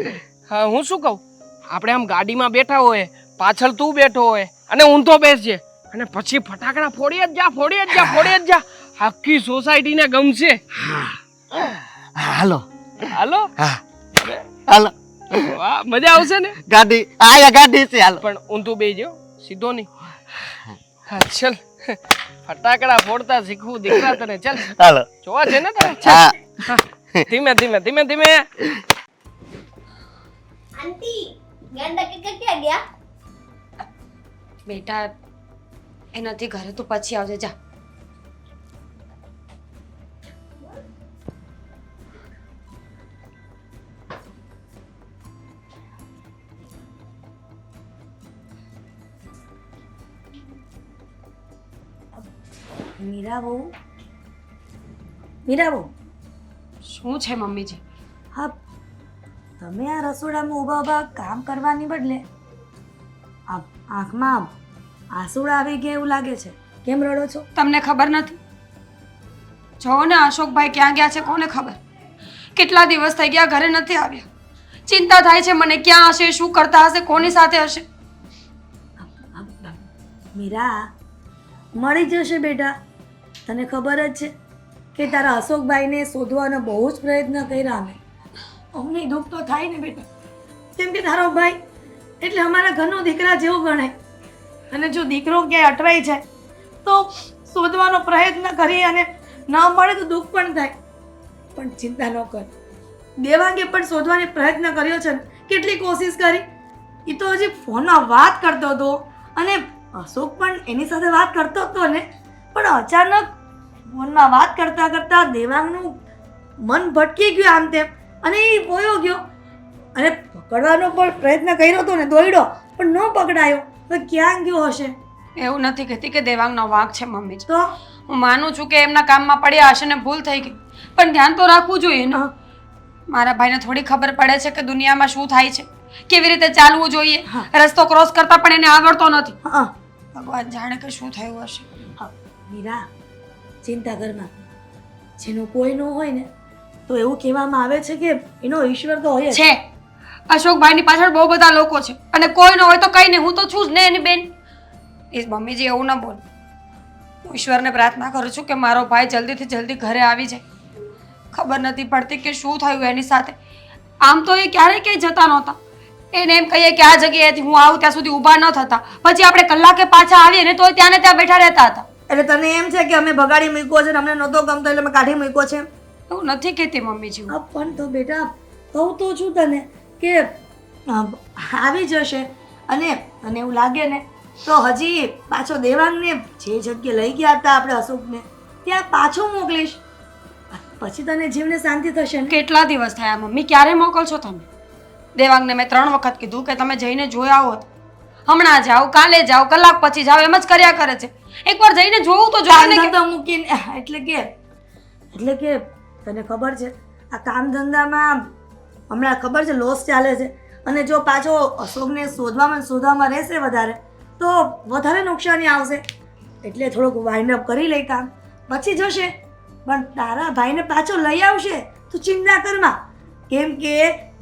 S6: હા, હું શું કહું, આપણે આમ ગાડીમાં બેઠા હોય, પાછળ તું બેઠો હોય અને ઊંધો બેસજે, અને પછી ફટાકડા ફોડી જ જા. આખી સોસાયટીને ગમશે.
S1: હાલો.
S6: વાહ, મજા આવશે ને?
S1: ગાડી છે. હાલો,
S6: પણ ઊંધું બેસજો, સીધો નહીં. હા ચલ, ફટાકડા ફોડતા શીખવું દીકરા તને. ચાલ,
S1: હાલો.
S6: જોવા છે ને તારે? ચાલ. ધીમે.
S2: આંટી ગાંડા કાકા ક્યાં ગયા?
S4: બેટા એ નથી ઘરે, તું પછી આવજે. જા.
S5: મીરા બહુ
S4: શું છે મમ્મીજી?
S5: હા, તમે આ રસોડામાં ઊભા કામ કરવાની બદલે આંખમાં આંસુડા આવી ગયા એવું લાગે છે. કેમ રડો છો?
S4: તમને ખબર નથી? જો ને અશોકભાઈ ક્યાં ગયા છે કોને ખબર. કેટલા દિવસ થઈ ગયા ઘરે નથી આવ્યા. ચિંતા થાય છે મને, ક્યાં હશે, શું કરતા હશે, કોની સાથે હશે.
S5: મીરા, મળી જશે બેટા. તને ખબર જ છે કે તારા અશોકભાઈને શોધવાનો બહુ જ પ્રયત્ન કર્યા અમે. અમને દુઃખ તો થાય ને બેટા, કેમ કે તારો ભાઈ એટલે અમારા ઘરનો દીકરા જેવો ગણાય. અને જો દીકરો ક્યાંય અટવાઈ જાય તો શોધવાનો પ્રયત્ન કરી અને ન મળે તો દુઃખ પણ થાય. પણ ચિંતા ન કર, દેવાંગે પણ શોધવાનો પ્રયત્ન કર્યો છે ને, કેટલી કોશિશ કરી. એ તો હજી ફોનમાં વાત કરતો હતો અને અશોક પણ એની સાથે વાત કરતો હતો ને, પણ અચાનક ફોનમાં વાત કરતા કરતા દેવાંગનું મન ભટકી ગયું આમ તેમ, અને એ પોયો ગયો અને પકડવાનો પણ પ્રયત્ન કર્યો હતો ને, દોડ્યો પણ ન પકડાયો. તો ક્યાં ગયો હશે?
S4: એવું નથી કહેતી કે દેવાંગનો વાંક છે મમ્મીજી.
S5: તો
S4: હું માનું છું કે એમના કામમાં પડ્યા હશે ને ભૂલ થઈ ગઈ, પણ ધ્યાન તો રાખવું જોઈએ ને. મારા ભાઈને થોડી ખબર પડે છે કે દુનિયામાં શું થાય છે, કેવી રીતે ચાલવું જોઈએ. રસ્તો ક્રોસ કરતા પણ એને આવડતો નથી. ભગવાન જાણે કે શું થયું હશે.
S5: મીરા, ચિંતા કરમાં. જેનો કોઈ ન હોય ને તો એવું કહેવામાં આવે છે કે એનો ઈશ્વર તો હોય જ
S4: છે. અશોકભાઈની પાછળ બહુ બધા લોકો છે અને કોઈ ન હોય તો કઈ નહીં, હું તો છું જ ને એની બેન. એ મમ્મીજી એવું ના બોલ. હું ઈશ્વરને પ્રાર્થના કરું છું કે મારો ભાઈ જલ્દીથી જલ્દી ઘરે આવી જાય. ખબર નથી પડતી કે શું થયું એની સાથે. આમ તો એ ક્યારેય ક્યાંય જતા નહોતા. એને એમ કહીએ કે આ જગ્યાએથી હું આવું ત્યાં સુધી ઊભા ન થતા. પછી આપણે કલાકે પાછા આવીએ ને તો ત્યાં ને ત્યાં બેઠા રહેતા હતા.
S5: એટલે તને એમ છે કે અમે ભગાડી મૂક્યો છે ને અમને નહોતો ગમતો એટલે અમે કાઢી મૂક્યો છે?
S4: એવું નથી કહેતી મમ્મીજી.
S5: હા, પણ તો બેટા કહું તો છું તને કે આવી જશે અને અને એવું લાગે ને તો હજી પાછો દેવાંગને જે જગ્યાએ લઈ ગયા હતા આપણે અશોકને ત્યાં પાછો મોકલીશ. પછી તને જીવને શાંતિ થશે ને.
S4: કેટલા દિવસ થયા મમ્મી? ક્યારે મોકલશો તમે? દેવાંગને મેં 3 વખત કીધું કે તમે જઈને જોઈ આવો. હમણાં જાઓ, કાલે જાઓ, કલાક પછી જાઓ, એમ જ કર્યા કરે છે. એકવાર જઈને જોવું તો જોઈએ ને.
S5: ધંધા મૂકીને એટલે કે તને ખબર છે આ કામ ધંધામાં હમણાં ખબર છે લોસ ચાલે છે અને જો પાછો અશોકને શોધવામાં રહેશે વધારે તો વધારે નુકસાની આવશે. એટલે થોડુંક વાઇન્ડ અપ કરી લઈ કામ, પછી જશે. પણ તારા ભાઈને પાછો લઈ આવશે તું ચિંતા કરમાં. કેમ કે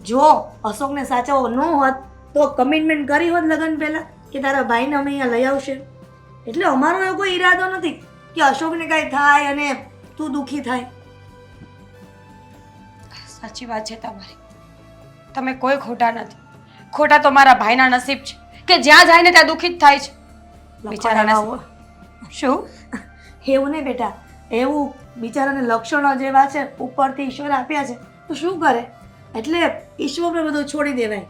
S5: જો અશોકને સાચવવો ન હોત તો કમિટમેન્ટ કરી હોત લગ્ન પહેલાં કે તારા ભાઈને અમે અહીંયા લઈ આવશે. એટલે અમારો એવો કોઈ ઈરાદો નથી કે અશોકને કાંઈ થાય અને તું દુઃખી થાય.
S4: સાચી વાત છે તમારી. તમે કોઈ ખોટા નથી. ખોટા તો મારા ભાઈના નસીબ છે કે જ્યાં જાય ને ત્યાં દુઃખી જ થાય છે. બિચારાને શું
S5: એવું નહીં બેટા, એવું બિચારાને લક્ષણો જેવા છે ઉપરથી ઈશ્વર આપ્યા છે તો શું કરે. એટલે ઈશ્વર પર બધું છોડી દેવાય.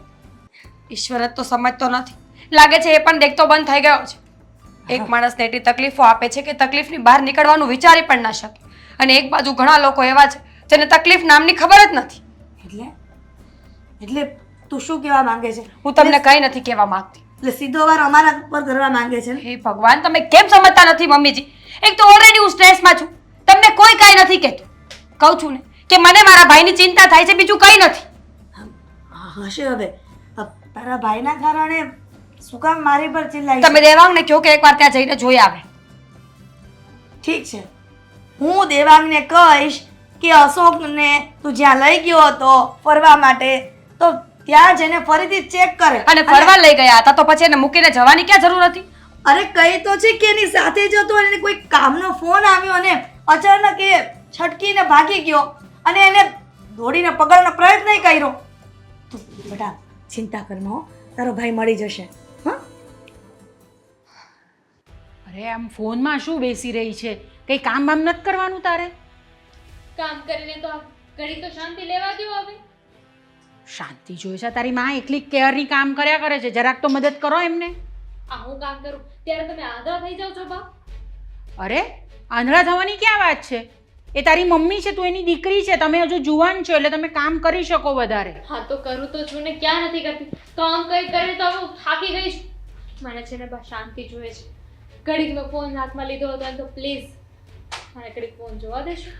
S4: ઈશ્વર જ તો સમજતો નથી. લાગે છે એ પણ દેખતો બંધ થઈ ગયો છે. એક માણસને એટલી તકલીફો આપે છે કે તકલીફની બહાર નીકળવાનું વિચારી પણ ના શકે. અને એક બાજુ ઘણા લોકો એવા છે જેને તકલીફ નામની ખબર જ નથી.
S5: એટલે તું શું કહેવા માંગે છે?
S4: હું તમને કંઈ નથી કહેવા માંગતી.
S5: એટલે સીધો વાર અમારા પર કરવા માંગે છે ને?
S4: હે ભગવાન, તમે કેમ સમજતા નથી મમ્મીજી? એક તો ઓલરેડી હું સ્ટ્રેસમાં છું, તમને કોઈ કાંઈ નથી કહેતું. કહું છું ને કે મને મારા ભાઈની ચિંતા થાય છે, બીજું કંઈ નથી.
S5: હશે હવે તારા ભાઈના કારણે શું કામ મારી પર ચિલ્લાઈ?
S4: તમે દેવાંગને કહો કે એકવાર ત્યાં જઈને જોઈ આવે.
S5: ઠીક છે, હું દેવાંગને કહીશ કે અશોકને તું જ્યાં લઈ ગયો હતો ફરવા માટે તો ત્યાં જઈને ફરીથી ચેક કરે.
S4: અને ફરવા લઈ ગયા હતા તો પછી એને મૂકીને જવાની ક્યાં જરૂર હતી?
S5: અરે કઈ તો છે કે એની સાથે જ હતો અને કોઈ કામનો ફોન આવ્યો અને અચાનક એ છટકીને ભાગી ગયો અને એને દોડીને પકડવાનો પ્રયત્ન કર્યો. તું બેટા ચિંતા કરમાં હો, તારો ભાઈ મળી જશે. હા,
S7: અરે આમ ફોનમાં શું બેસી રહી છે? કંઈ કામ બામ નથી કરવાનું તારે?
S3: કામ કરીને તો ઘડી તો શાંતિ લેવા દો હવે.
S7: શાંતિ જોઈએ છે તારી માં એકલી કેરની કામ કર્યા કરે છે. જરાક તો મદદ કરો એમને.
S3: આ હું કામ કરું ત્યારે તમે આંધળા થઈ જાવ છો બા.
S7: અરે આંધળા થવાની ક્યાં વાત છે? એ તારી મમ્મી છે, તું એની દીકરી છે. તમે હજુ જુવાન છો એટલે તમે કામ કરી શકો વધારે.
S3: હા તો કરું તો છું ને, ક્યાં નથી કરતી. કામ કઈ કરે તો હું થાકી ગઈ છું. મને છે ને બા શાંતિ જોઈએ છે. ઘડીક મેં ફોન હાથમાં લીધો હતો તો પ્લીઝ મને ઘડીક ફોન જોવા દેશો?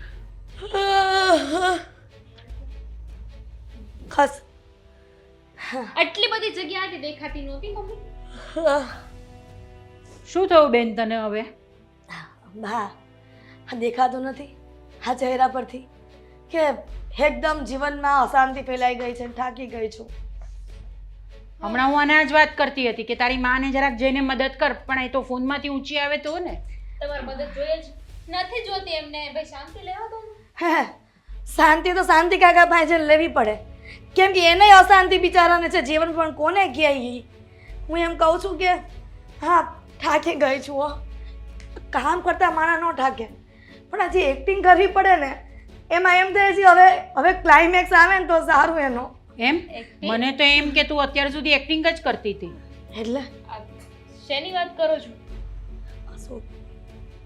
S5: ખસ
S3: આટલી બધી જગ્યાએથી દેખાતી નહોતી મમ્મી.
S7: શું થયું બેન તને હવે?
S5: બા દેખાતું નથી આ ચહેરા પરથી કે એકદમ જીવનમાં અશાંતિ ફેલાઈ ગઈ છે, થાકી ગઈ છું.
S7: હમણાં હું આને જ વાત કરતી હતી કે તારી માને જરાક જઈને મદદ કર, પણ એ તો ફોનમાંથી ઊંચી આવે તો ને.
S3: તમારી મદદ જોઈએ જ નથી જોતી એમને. ભાઈ શાંતિ લેવા દો ને.
S5: હે શાંતિ તો શાંતિ કાકા પાસે જઈને લેવી પડે, કેમ કે એને અશાંતિ બિચારાને છે. જીવન પણ કોને કહે? હું એમ કહું છું કે હા થાકી ગઈ છું હો. કામ કરતા માણા ન થાકે, પણ હજી એક્ટિંગ કરવી પડે ને એમાં એમ થાય છે હવે ક્લાઇમેક્સ આવે ને તો સારું એનો.
S7: એમ મને તો એમ કે તું અત્યાર સુધી એક્ટિંગ જ કરતી હતી.
S5: એટલે
S3: શેની વાત કરો છો?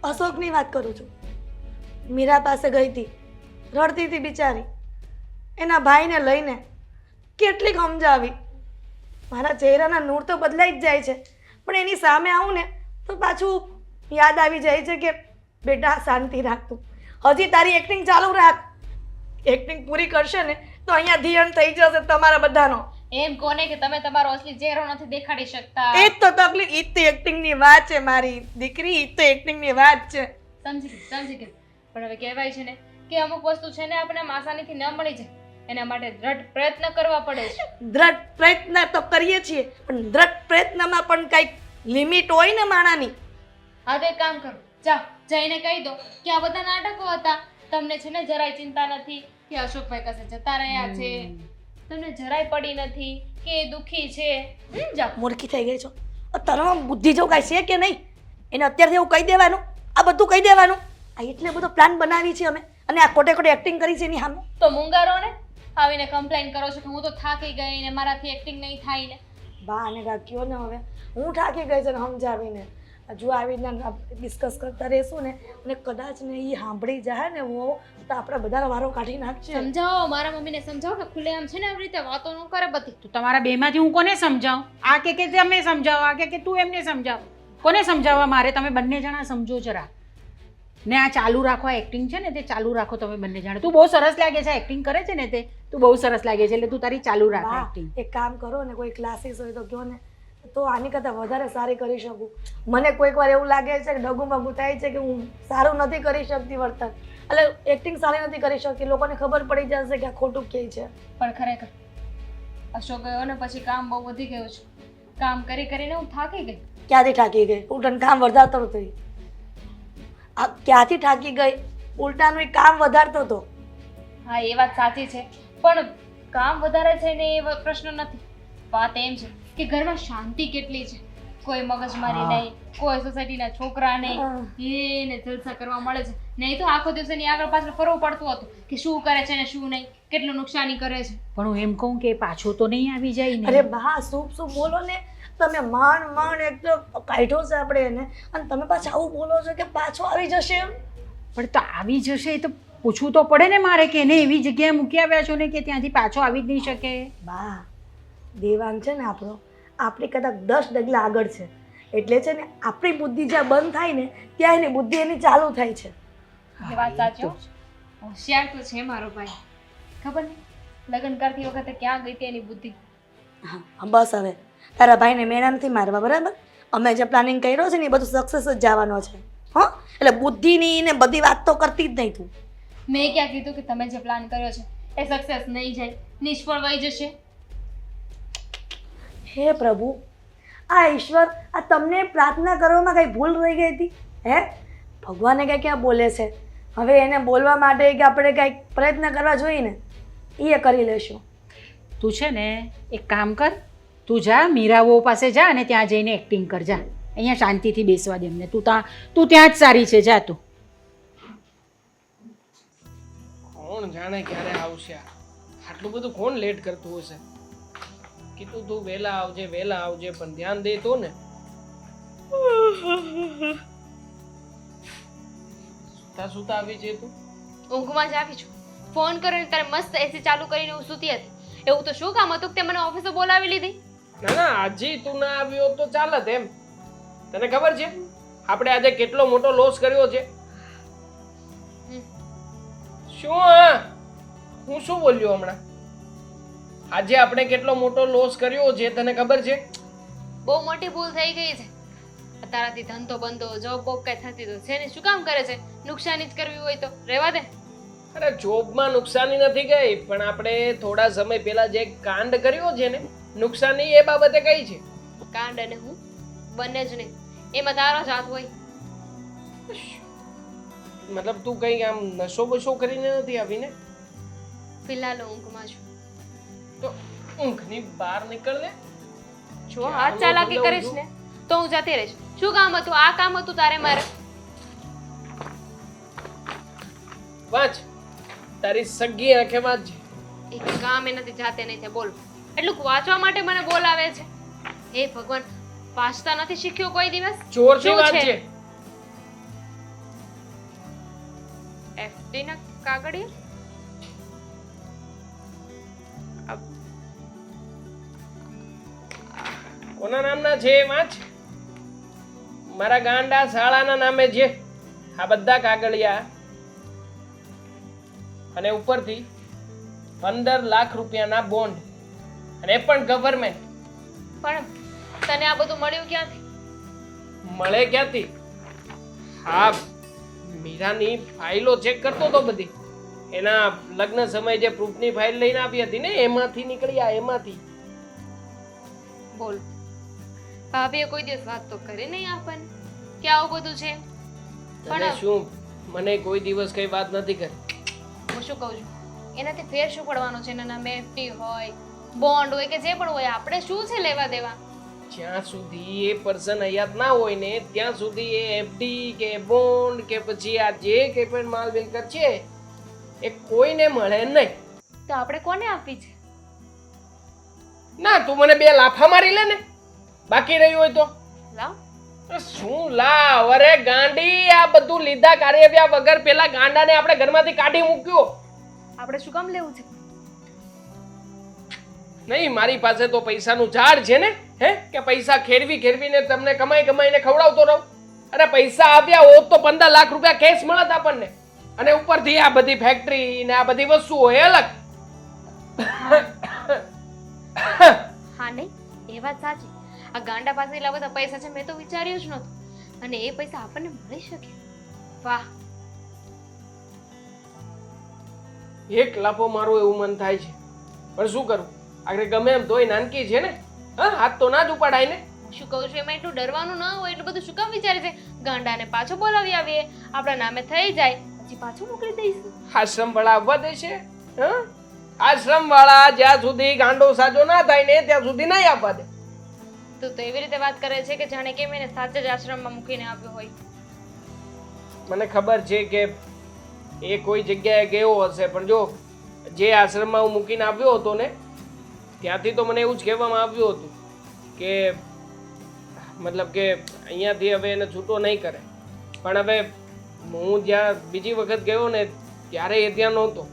S5: અશોકની વાત કરું છું. મીરા પાસે ગઈ હતી, રડતી હતી બિચારી. એના ભાઈને લઈને કેટલીક સમજાવી. મારા ચહેરાના નૂર તો બદલાઈ જ જાય છે, પણ એની સામે આવું ને તો પાછું યાદ આવી જાય છે કે બેટા શાંતિ રાખતું, હજી તારી એક્ટિંગ ચાલુ રાખ. એક્ટિંગ પૂરી કરશે ને તો અહીંયા ધ્યાન થઈ જશે તમારા બધાનો.
S3: એમ કોને કે તમે તમારો અસલી ચહેરો નથી દેખાડી શકતા?
S5: એ જ તો તકલીફ, એ જ તો એક્ટિંગની વાત છે મારી દીકરી, એ જ તો એક્ટિંગની વાત છે.
S3: સમજી ગઈ. પણ હવે કહેવાય છે ને કે અમુક વસ્તુ છે ને આપણે આસાનીથી ન મળી જાય, એના માટે દ્રઢ પ્રયત્ન કરવા પડે છે.
S5: દ્રઢ પ્રયત્ન તો કરીએ છીએ, પણ દ્રઢ પ્રયત્નમાં પણ કંઈક લિમિટ હોય ને માણાની.
S3: હા તો એક કામ કરો, જાઓ જઈને કહી દો કે આ બધા નાટકો હતા, તમને છે ને જરાય ચિંતા નથી કે અશોકભાઈ કસે જતા રહ્યા છે, તમને જરાય પડી નથી કે એ દુઃખી છે. જાઓ.
S5: મૂર્ખી થઈ ગઈ છો. તારામાં બુદ્ધિ જેવું કાંઈ છે કે નહીં? એને અત્યારથી એવું કહી દેવાનું, આ બધું કહી દેવાનું. આ એટલે બધો પ્લાન બનાવી છે અમે, અને આ ખોટે ખોટી એક્ટિંગ કરી છે એની સામે.
S3: તો મુંગારો ને આવીને કમ્પ્લેન કરો છો કે હું તો થાકી ગઈ ને મારાથી એક્ટિંગ નહીં થાય ને.
S5: બા અને કાકીઓ ને હવે હું થાકી ગઈ છે ને સમજાવીને. જો આવી રીતના ડિસ્કસ કરતા રહેશું ને અને કદાચ ને એ સાંભળી જાય ને વો તો આપણે બધાનો વારો કાઢી નાખશે.
S3: સમજાવો, મારા મમ્મીને સમજાવો કે ખુલ્લેઆમ છે ને આવી રીતે વાતો ન કરે બધી.
S7: તો તમારા બેમાંથી હું કોને સમજાવું? આ કે તમે સમજાવો, આ કે તું એમને સમજાવ. કોને સમજાવવા મારે? તમે બંને જણા સમજો જરા. ને આ ચાલુ રાખો, આ એક્ટિંગ છે ને તે ચાલુ રાખો તમે બંને જણા. તું બહુ સરસ લાગે છે, એક્ટિંગ કરે છે ને તે તું બહુ સરસ લાગે છે, એટલે તું તારી ચાલુ રાખ
S5: બા,
S7: એક્ટિંગ.
S5: એક કામ કરો ને, કોઈ ક્લાસીસ હોય તો કહો ને, તો આની કરતાં વધારે સારી કરી શકું. મને કોઈક વાર એવું લાગે છે કે ડગું મગું થાય છે કે હું સારું નથી કરી શકતી વર્તન, એટલે એક્ટિંગ સારી નથી કરી શકતી. લોકોને ખબર પડી જશે કે આ ખોટું કહે છે.
S3: પણ ખરેખર અશોક ગયો ને પછી કામ બહુ વધી ગયું છે. કામ કરી કરીને હું થાકી ગઈ.
S5: ક્યાંથી થાકી ગઈ? ઉલટાનું કામ વધારતો હતો. આ ક્યાંથી થાકી ગઈ? ઉલટાનું એ કામ વધારતો હતો.
S3: હા, એ વાત સાચી છે, પણ કામ વધારે છે ને એ પ્રશ્ન નથી. વાત એમ છે કે ઘરમાં શાંતિ કેટલી છે. કોઈ મગજમારી નહીં, કોઈ સોસાયટીના છોકરા નહીં, એને જલસા કરવા મળે છે. નહીં તો આખો દિવસ એની આગળ પાછળ ફરવું પડતું હતું કે શું કરે છે ને શું નહીં, કેટલું નુકસાની કરે છે.
S7: પણ હું એમ કહું કે પાછો તો નહીં આવી જાય ને.
S5: અરે બા, શું બોલો ને તમે. માંડ એક તો કાઢ્યો છે આપણે એને, અને તમે પાછા આવું બોલો છો કે પાછો આવી જશે એમ.
S7: પણ તો આવી જશે એ તો પૂછવું તો પડે ને મારે કે એને એવી જગ્યાએ મૂકી આવ્યા છો ને કે ત્યાંથી પાછો આવી જ નહીં શકે.
S5: બા, દેવાંગ છે ને આપણો, આપણી કદાચ 10 ડગલા આગળ છે. એટલે છે ને આપણી બુદ્ધિ જ્યાં બંધ થાય ને ત્યાં એની બુદ્ધિ એની ચાલુ થાય છે.
S3: એ વાત સાચી હો. હોશિયાર તો છે મારો ભાઈ. ખબર નહીં લગ્ન કરતી વખતે ક્યાં ગઈ હતી એની બુદ્ધિ.
S5: હા બસ, હવે તારા ભાઈને મેળા નથી મારવા, બરાબર? અમે જે પ્લાનિંગ કર્યો છે ને એ બધું સક્સેસ જ જવાનો છે. હા, એટલે બુદ્ધિની ને બધી વાત તો કરતી જ નહીં તું.
S3: મેં ક્યાં કીધું કે તમે જે પ્લાન કર્યો છે એ સક્સેસ નહીં જાય, નિષ્ફળ વહી જશે.
S5: હે પ્રભુ, આ ઈશ્વર, આ તમને પ્રાર્થના કરવામાં કઈ ભૂલ રહી ગઈ હતી? હે ભગવાને કઈ ક્યાં બોલે છે? હવે એને બોલવા માટે કે આપણે કંઈક પ્રયત્ન કરવા જોઈએ ને, એ કરી લેશું.
S7: તું છે ને એક કામ કર, તું જા મીરાઓ પાસે જા અને ત્યાં જઈને એક્ટિંગ કર. જા, અહીંયા શાંતિથી બેસવા દે એમને. તું ત્યાં જ સારી છે, જા તું.
S6: કોણ જાણે ક્યારે આવશે આ? આટલું બધું કોણ લેટ કરતું હશે? કીધું તું વહેલા આવજે પણ ધ્યાન દે તો ને. સુતા આવી છે તું?
S3: ઊંઘમાં જ આવી છું. ફોન કર્યો ને તારે મસ્ત એસી ચાલુ કરીને હું સૂતી હતી. એવું તો શું કામ હતું કે તે મને ઓફિસે બોલાવી લીધી?
S6: ના આજે તું ના આવ્યો તો ચાલત એમ. તને ખબર છે આપણે આજે કેટલો મોટો લોસ કર્યો છે? શું હું શું બોલ્યો હમણાં? આજે આપણે કેટલો મોટો લોસ કર્યો છે તને ખબર છે?
S3: બહુ મોટી ભૂલ થઈ ગઈ છે. તારાથી ધંધો બંધો જોબ બોબ કઈ થતી તો છે ને શું કામ કરે છે? નુકસાની જ કરવી હોય તો રહેવા દે.
S6: અરે જોબમાં નુકસાની નથી ગઈ, પણ આપણે થોડા સમય પહેલા જે કાંડ કર્યો છે ને નુકસાની એ બાબતે કઈ છે.
S3: કાંડ અને હું બંને જ નહીં, એમાં તારો જ હાથ હોય.
S6: મતલબ તું કઈ આમ નશો બશો કરીને નથી આવીને?
S3: ફિલહાલ ઊંઘમાં છું.
S6: તો ઊંઘની બહાર નીકળ ને.
S3: જો હાથ ચાલાકી કરીશ ને તો હું જતી રહીશ. શું કામ હતું? આ કામ હતું તારે મારે?
S6: વાંચ, તારી સગી આંખે વાંચ.
S3: એક કામ એ નથી જાતે નહીં થાય. બોલ, એટલું વાંચવા માટે મને બોલાવે છે? હે ભગવાન, વાંચતા નથી શીખ્યો કોઈ દિવસ?
S6: જોરથી વાંચજે.
S3: એફડી ના કાગળિયા
S6: કોના નામના છે વાંચ. મારા ગાંડા શાળાના નામે છે આ બધા કાગળિયા, અને ઉપરથી 15 લાખ રૂપિયાના બોન્ડ, અને એ પણ ગવર્મેન્ટ.
S3: પણ તને આ બધું મળ્યું ક્યાંથી?
S6: મળે ક્યાંથી? હા, મીરાની ફાઇલો ચેક કરતો હતો બધી. એના લગ્ન સમયે જે પ્રૂફની ફાઇલ લઈને આવી હતી ને એમાંથી નીકળી આ એમાંથી.
S3: બોલ, ભાભીએ કોઈ દિવસ વાત તો કરી નહીં આપણને કે આવું બધું છે?
S6: અને શું મને કોઈ દિવસ કઈ વાત નથી કરી?
S3: શું કહું છું એનાથી ફેર શું પડવાનો છે? એના નામે એફડી હોય, બોન્ડ હોય કે જે પણ હોય, આપણે શું છે લેવા દેવા?
S6: જ્યાં સુધી એ પર્સન હયાત ના હોય ને ત્યાં સુધી એ એફડી કે બોન્ડ કે પછી આ જે કંઈ પણ માલ મિલકત છે એ કોઈને મળે નહીં.
S3: તો આપણે કોને આપવી છે?
S6: ના તું મને 2 લાફા મારી લે ને બાકી રહ્યું હોય તો.
S3: લાવ.
S6: શું લાવ? અરે ગાંડી, આ બધું લીધા કાર્યવ્યા વગર પેલા ગાંડાને આપણે ઘરમાંથી કાઢી મૂક્યો.
S3: આપણે શું કામ લેવું છે?
S6: નહીં, મારી પાસે તો પૈસાનું ઝાડ છે ને, હે કે પૈસા ખેરવીને તમને કમાઈને ખવડાવતો રહું. અરે પૈસા આવ્યા હોત તો 15 લાખ રૂપિયા કેશ મળત આપણને, અને ઉપરથી આ બધી ફેક્ટરી ને આ બધી વસ્તુઓ એ અલગ.
S3: હા નહીં, એ વાત સાચી. આ ગાંડા પાસે એટલા બધા પૈસા છે મેં તો વિચાર્યું જ નહોતું. અને એ પૈસા આપણને મળી શકે. વાહ.
S6: એક લાફો મારું એવું મન થાય છે, પણ શું કરું? આગળ ગમે એમ તોય નાનકી છે ને, હા હાથ તો ના જ ઉપાડાય ને.
S3: શું કહું છું એમાં એટલું ડરવાનું ન હોય, એટલું બધું શું કામ વિચારે છે? ગાંડાને પાછો બોલાવી આવીએ, આપણા નામે થઈ જાય પછી પાછું મોકલી દઈશું.
S6: આશ્રમ વાળા આવવા દેશે? હા, આશ્રમ વાળા જ્યાં સુધી ગાંડો સાજો ના થાય ને ત્યાં સુધી નહીં આવવા દે.
S3: તું તો એવી રીતે વાત કરે છે કે જાણે કેમ એને સાચે જ આશ્રમમાં મૂકીને આવ્યો હોય.
S6: મને ખબર છે કે એ કોઈ જગ્યાએ ગયો હશે, પણ જો જે આશ્રમમાં હું મૂકીને આવ્યો હતો ને ત્યાંથી તો મને એવું જ કહેવામાં આવ્યું હતું કે મતલબ કે અહીંયાથી હવે એને છૂટો નહીં કરે. પણ હવે હું જ્યાં બીજી વખત ગયો ને ત્યારે એ ત્યાં નહોતો.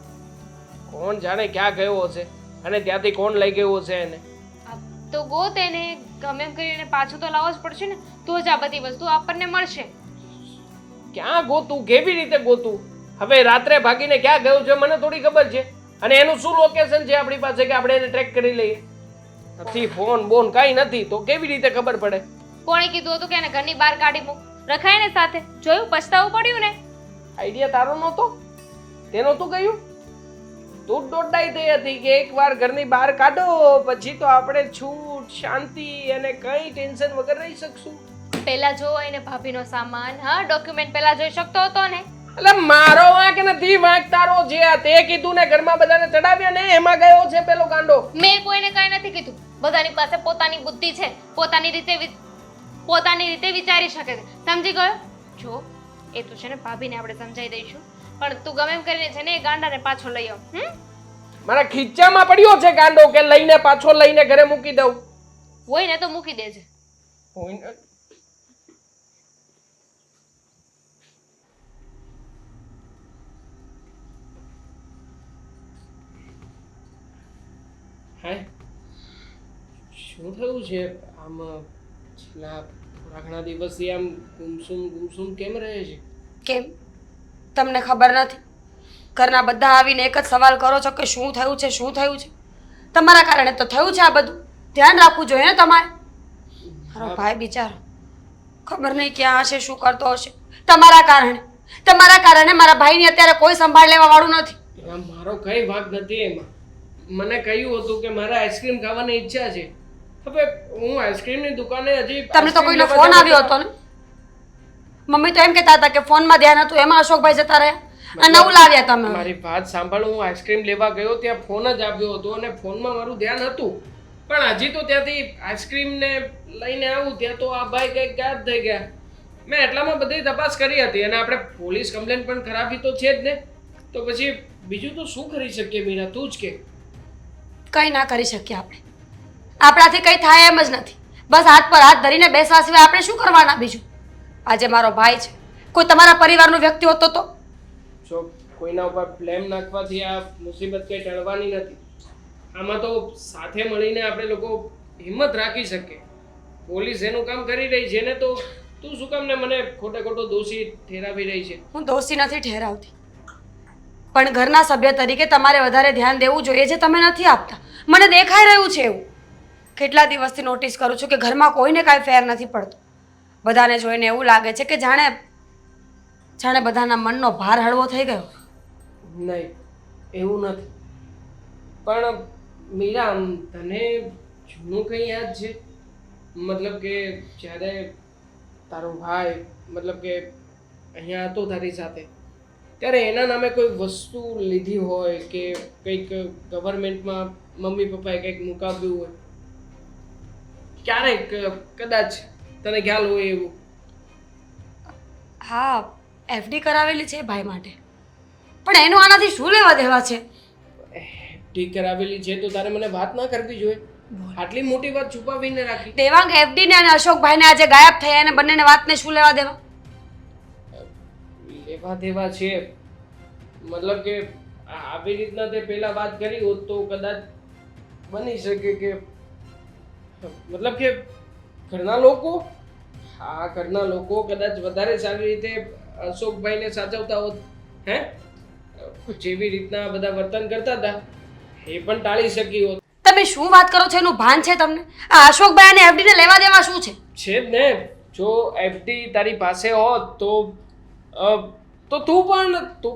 S6: કોણ જાણે ક્યાં ગયો હશે અને ત્યાંથી કોણ લઈ ગયો હશે એને.
S3: તો ગોત એને, ગમે એમ કરીને પાછું તો લાવવો જ પડશે ને, તો જ આ બધી વસ્તુ આપણને મળશે.
S6: ક્યાં ગોતું? કેવી રીતે ગોતું? હવે રાત્રે ભાગીને ક્યાં ગયો છે મને થોડી ખબર છે, અને એનું શું લોકેશન છે આપણી પાસે કે આપણે એને ટ્રેક કરી લઈએ? નથી ફોન બોન કાંઈ નથી, તો કેવી રીતે ખબર પડે?
S3: કોણે કીધું હતું કે એને ઘરની બહાર કાઢી મૂક? રખાય ને સાથે, જોયું? પછતાવું પડ્યું ને?
S6: આઈડિયા તારો નહોતો? તે નહોતું કહ્યું? તું દોડાઈ થઈ હતી કે એકવાર ઘરની બહાર કાઢો પછી તો આપણે છૂટ શાંતિ અને કઈ ટેન્શન વગર રહી શકશું.
S3: પહેલા જો એને ભાભીનો સામાન, હા ડોક્યુમેન્ટ પહેલા જોઈ શકતો હતો ને?
S6: એટલે મારો વાંક નથી, વાંક તારો જે આ તે કીધું ને ઘરમાં બધાને ચડાવ્યા ને એમાં ગયો છે પેલો ગાંડો.
S3: મેં કોઈને કઈ નથી કીધું. બધાની પાસે પોતાની બુદ્ધિ છે, પોતાની રીતે વિચારી શકે છે. સમજી ગયો? જો એ તો છે ને ભાભીને આપણે સમજાઈ દઈશું, પણ તું ગમે એમ કરીને છે ને એ ગાંડાને પાછો લઈ આવ.
S6: મારા ખીચામાં પડ્યો છે ગાંડો કે લઈને પાછો લઈને ઘરે મૂકી દઉં?
S3: હોય ને તો મૂકી દેજે.
S6: હાય, શું થયું છે? આમ છેલ્લા થોડા ઘણા દિવસથી આમ ગુમસુમ કેમ રહે છે?
S4: કેમ તમને ખબર નથી? ઘરના બધા આવીને એક જ સવાલ કરો છો કે શું થયું છે, શું થયું છે? તમારા કારણે તો થયું છે આ બધું. ધ્યાન રાખવું જોઈએ ને તમારે. મારો ભાઈ બિચારો ખબર નહીં ક્યાં હશે, શું કરતો હશે. તમારા કારણે મારા ભાઈની અત્યારે કોઈ સંભાળ લેવા વાળું નથી.
S6: મારો કઈ વાંક નથી એમાં. મને કહ્યું હતું કે મારે આઈસ્ક્રીમ ખાવાની ઈચ્છા છે. હવે હું આઈસ્ક્રીમની દુકાને હજી
S4: તમને તો કોઈનો ફોન આવ્યો હતો ને? મમ્મી તો એમ કહેતા હતા કે ફોનમાં ધ્યાન હતું, એમાં અશોકભાઈ જતા રહ્યા અને નવું લાવ્યા તમે.
S6: મારી વાત સાંભળ, હું આઈસ્ક્રીમ લેવા ગયો ત્યાં ફોન જ આવ્યો હતો અને ફોનમાં મારું ધ્યાન હતું, પણ હજી તો ત્યાંથી આઈસ્ક્રીમને લઈને આવું ત્યાં તો આ ભાઈ કંઈક ગાયબ થઈ ગયા. મેં એટલામાં બધી તપાસ કરી હતી અને આપણે પોલીસ કમ્પ્લેન પણ કરાવી તો છે જ ને, તો પછી બીજું તો શું કરી શકીએ મીરા, તું જ કે.
S4: કંઈ ના કરી શકીએ આપણે. આપણાથી કંઈ થાય એમ જ નથી. બસ હાથ પર હાથ ધરીને બેસવા સિવાય આપણે શું કરવાના બીજું? આજે મારો ભાઈ છે, કોઈ તમારા પરિવારનો વ્યક્તિ હોતો તો?
S6: જો કોઈના ઉપર બ્લેમ નાખવાથી આ મુસીબત કંઈ ટળવાની નથી. આમાં તો સાથે મળીને આપણે લોકો હિંમત રાખી શકીએ. પોલીસ એનું કામ કરી રહી છે ને, તો તું શું કામ ને મને ખોટો દોષી ઠેરાવી રહી છે?
S4: હું દોષી નથી ઠેરાવતી, પણ ઘરના સભ્ય તરીકે તમારે વધારે ધ્યાન દેવું જોઈએ જે તમે નથી આપતા. મને દેખાઈ રહ્યું છે એવું. કેટલા દિવસથી નોટિસ કરું છું કે ઘરમાં કોઈને કાંઈ ફેર નથી પડતો. બધાને જોઈને એવું લાગે છે કે જાણે બધાના મનનો ભાર હળવો થઈ ગયો.
S6: નહીં, એવું નથી. પણ મીરા, તને જૂનું કંઈ યાદ છે? મતલબ કે જ્યારે તારો ભાઈ મતલબ કે અહીંયા હતો તારી સાથે, ત્યારે એના નામે કોઈ વસ્તુ લીધી હોય કે કંઈક ગવર્મેન્ટમાં મમ્મી પપ્પાએ કંઈક મુકાવ્યું હોય, ક્યારેક કદાચ તને ખ્યાલ હોય એવું.
S4: હા, એફડી કરાવેલી છે ભાઈ માટે, પણ એનું આનાથી શું લેવા દેવા છે?
S6: ઠીક કરાવેલી છે તો તારે મને વાત ના કરવી જોઈએ. આટલી મોટી વાત છુપાવીને રાખી.
S4: દેવાંગ એફડી ને અને અશોકભાઈને આજે ગાયબ થયા અને બંનેને વાતને શું લેવા દેવા?
S6: લેવા દેવા છે મતલબ કે આવી રીતના તે પહેલા વાત કરી હોત તો કદાચ બની શકે કે મતલબ કે ઘરના લોકો કદાચ વધારે સારી રીતે અશોકભાઈને સાચવતા હોત. હે, જેવી રીતના બધા વર્તન કરતા હતા એ પણ ટાળી શકી હોત.
S4: તમે શું વાત કરો છો એનું ભાન છે તમને? આ અશોકભાઈ અને એફડી ને લેવા દેવા શું છે?
S6: છે જ ને, જો એફડી તારી પાસે હોત તો તું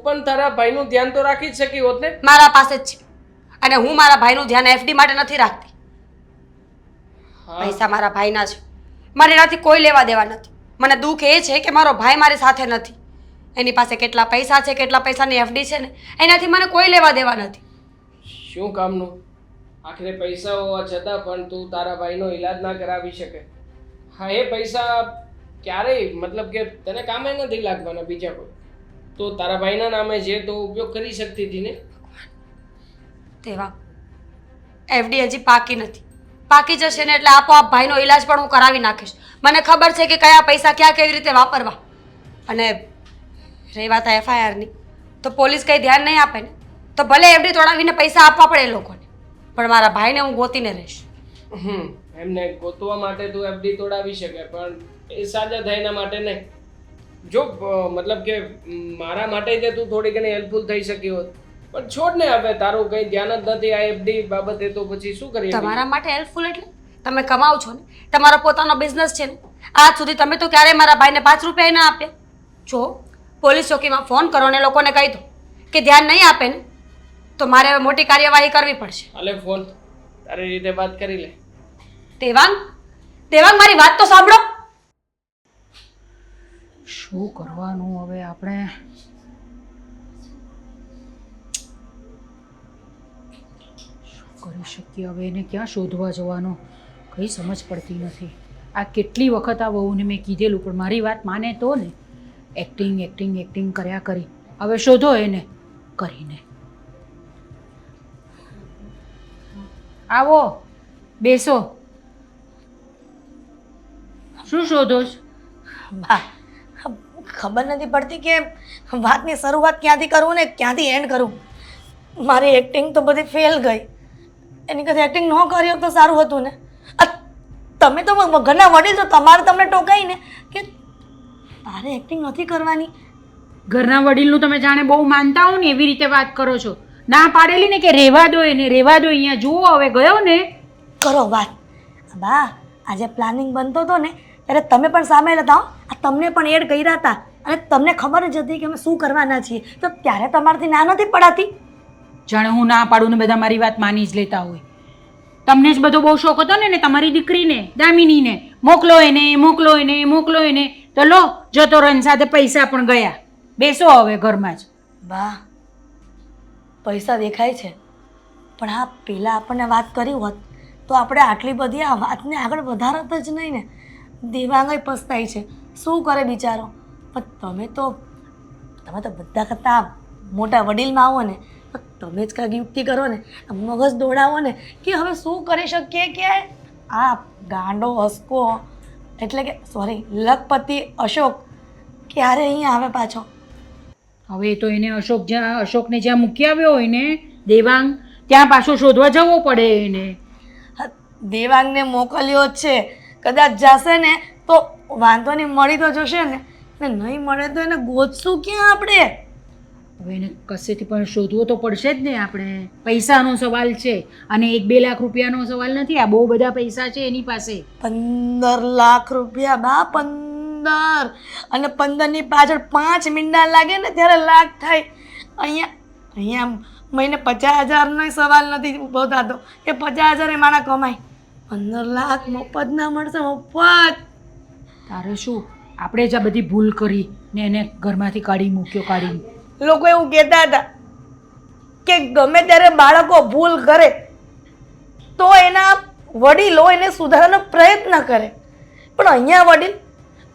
S6: પણ તારા ભાઈનું ધ્યાન તો રાખી જ શકી હોત ને.
S4: મારા પાસે જ છે અને હું મારા ભાઈનું ધ્યાન એફડી માટે નથી રાખતી. પૈસા મારા ભાઈના છે, મારે એનાથી કોઈ લેવા દેવા નથી. મને દુઃખ એ છે કે મારો ભાઈ મારી સાથે નથી. એની પાસે કેટલા પૈસા છે, કેટલા પૈસાની એફડી છે ને, એનાથી મને કોઈ લેવા દેવા નથી.
S6: શું કામનું? આખરે પૈસા હોવા છતાં પણ તું તારા ભાઈનો ઈલાજ ના કરાવી શકે. હા, એ પૈસા ક્યારેય મતલબ કે તને કામે નથી લાગવાના બીજા કોઈ. તો તારા ભાઈના નામે છે તો ઉપયોગ કરી શકતી હતી ને.
S4: તેવા એફડી હજી પાકી નથી. પાકી જશે ને એટલે આપોઆપ ભાઈનો ઈલાજ પણ હું કરાવી નાખીશ. મને ખબર છે કે કયા પૈસા ક્યાં કેવી રીતે વાપરવા. અને રહી વાત એફઆઈઆરની, તો પોલીસ કંઈ ધ્યાન નહીં આપે ને તો ભલે એફડી તોડાવીને પૈસા આપવા પડે એ લોકોને, પણ મારા ભાઈને હું ગોતીને રહીશ.
S6: એમને ગોતવા માટે તું એફડી તોડાવી શકે પણ એ સાજા થાય એના માટે નહીં. જો મતલબ કે મારા માટે જે તું થોડી ઘણી હેલ્પફુલ થઈ શકી હોત, પણ છોડ ને, હવે તારું કંઈ ધ્યાન જ નથી આ એફડી બાબતે, તો પછી શું કરીએ?
S4: તમારા માટે હેલ્પફુલ એટલે તમે કમાવ છો ને, તમારો પોતાનો બિઝનેસ છે ને. આજ સુધી તમે તો ક્યારેય મારા ભાઈને 5 રૂપિયા ના આપ્યા. જો પોલીસ ચોકીમાં ફોન કરો ને લોકોને કહી દો કે ધ્યાન નહીં આપે ને તો મારે હવે મોટી કાર્યવાહી કરવી પડશે.
S6: હાલે ફોન, તારી રીતે વાત કરી લે.
S4: દેવાંગ મારી વાત તો સાંભળો.
S7: શું કરવાનું હવે આપણે? શું કરી શકીએ હવે? એને ક્યાં શોધવા જવાનો કંઈ સમજ પડતી નથી. આ કેટલી વખત આ વહુને મેં કીધેલું પણ મારી વાત માને તો ને. એક્ટિંગ કર્યા કરી. હવે શોધો એને કરીને. આવો, બેસો. શું શોધો છો?
S5: બા, ખબર નથી પડતી કે વાતની શરૂઆત ક્યાંથી કરું ને ક્યાંથી એન્ડ કરું. મારી એક્ટિંગ તો બધી ફેલ ગઈ. એની કદાચ એક્ટિંગ ન કરી હોત તો સારું હતું ને. તમે તો ઘરના વડીલ છો, તમારે તમને ટોકાઈ ને કે તારે એક્ટિંગ નથી કરવાની.
S7: ઘરના વડીલનું તમે જાણે બહુ માનતા હો ને એવી રીતે વાત કરો છો. ના પાડેલી ને કે રહેવા દો એને, રહેવા દો. અહીંયા જુઓ હવે ગયો ને.
S5: કરો વાત. બા, આજે પ્લાનિંગ બનતો હતો ને ત્યારે તમે પણ સામેલ હતા હો. આ તમને પણ એડ કર્યા હતા અને તમને ખબર જ હતી કે અમે શું કરવાના છીએ, તો ત્યારે તમારાથી ના નથી પડાતી.
S7: જાણે હું ના પાડું ને બધા મારી વાત માની જ લેતા હોય. તમને જ બધો બહુ શોખ હતો ને તમારી દીકરીને દામિનીને મોકલો એને તો લો જતો રન સાથે પૈસા પણ ગયા. બેસો હવે ઘરમાં જ.
S5: બા, પૈસા દેખાય છે પણ હા પહેલાં આપણને વાત કરી હોત તો આપણે આટલી બધી આ વાતને આગળ વધારત જ નહીં ને. દેવાંગય પસ્તાય છે, શું કરે બિચારો. પણ તમે તો બધા કરતાં મોટા વડીલમાં આવો ને, તમે જ કાંઈક યુક્તિ કરો ને, મગજ દોડાવો ને કે હવે શું કરી શકીએ કે આ ગાંડો હસકો એટલે કે સોરી લખપતિ અશોક ક્યારે અહીંયા આવે પાછો?
S7: હવે તો એને અશોકને જ્યાં મૂકી આવ્યો હોય ને દેવાંગ, ત્યાં પાછો શોધવા જવો પડે એને.
S5: દેવાંગને મોકલ્યો જ છે, કદાચ જશે ને તો વાંધો નહીં, મળી તો જશે ને નહીં મળે તો એને ગોતશું ક્યાં આપણે?
S7: હવે એને કશેથી પણ શોધવો તો પડશે જ ને આપણે. પૈસાનો સવાલ છે અને 1-2 લાખ રૂપિયાનો સવાલ નથી. આ બહુ બધા પૈસા છે એની પાસે.
S5: 15 લાખ રૂપિયા બા, 15 અને 15ની પાછળ 5 મીંડા લાગે ને ત્યારે લાખ થાય. અહીંયા મહિને 50,000નો સવાલ નથી ઊભો થતો કે 50,000 એ માણા કમાય. 15 લાખ મફત ના મળશે, મફત.
S7: તારે શું, આપણે જ આ બધી ભૂલ કરી ને એને ઘરમાંથી કાઢી મૂક્યો.
S5: લોકો એવું કહેતા હતા કે ગમે ત્યારે બાળકો ભૂલ કરે તો એના વડીલો એને સુધારવાનો પ્રયત્ન કરે, પણ અહીંયા વડીલ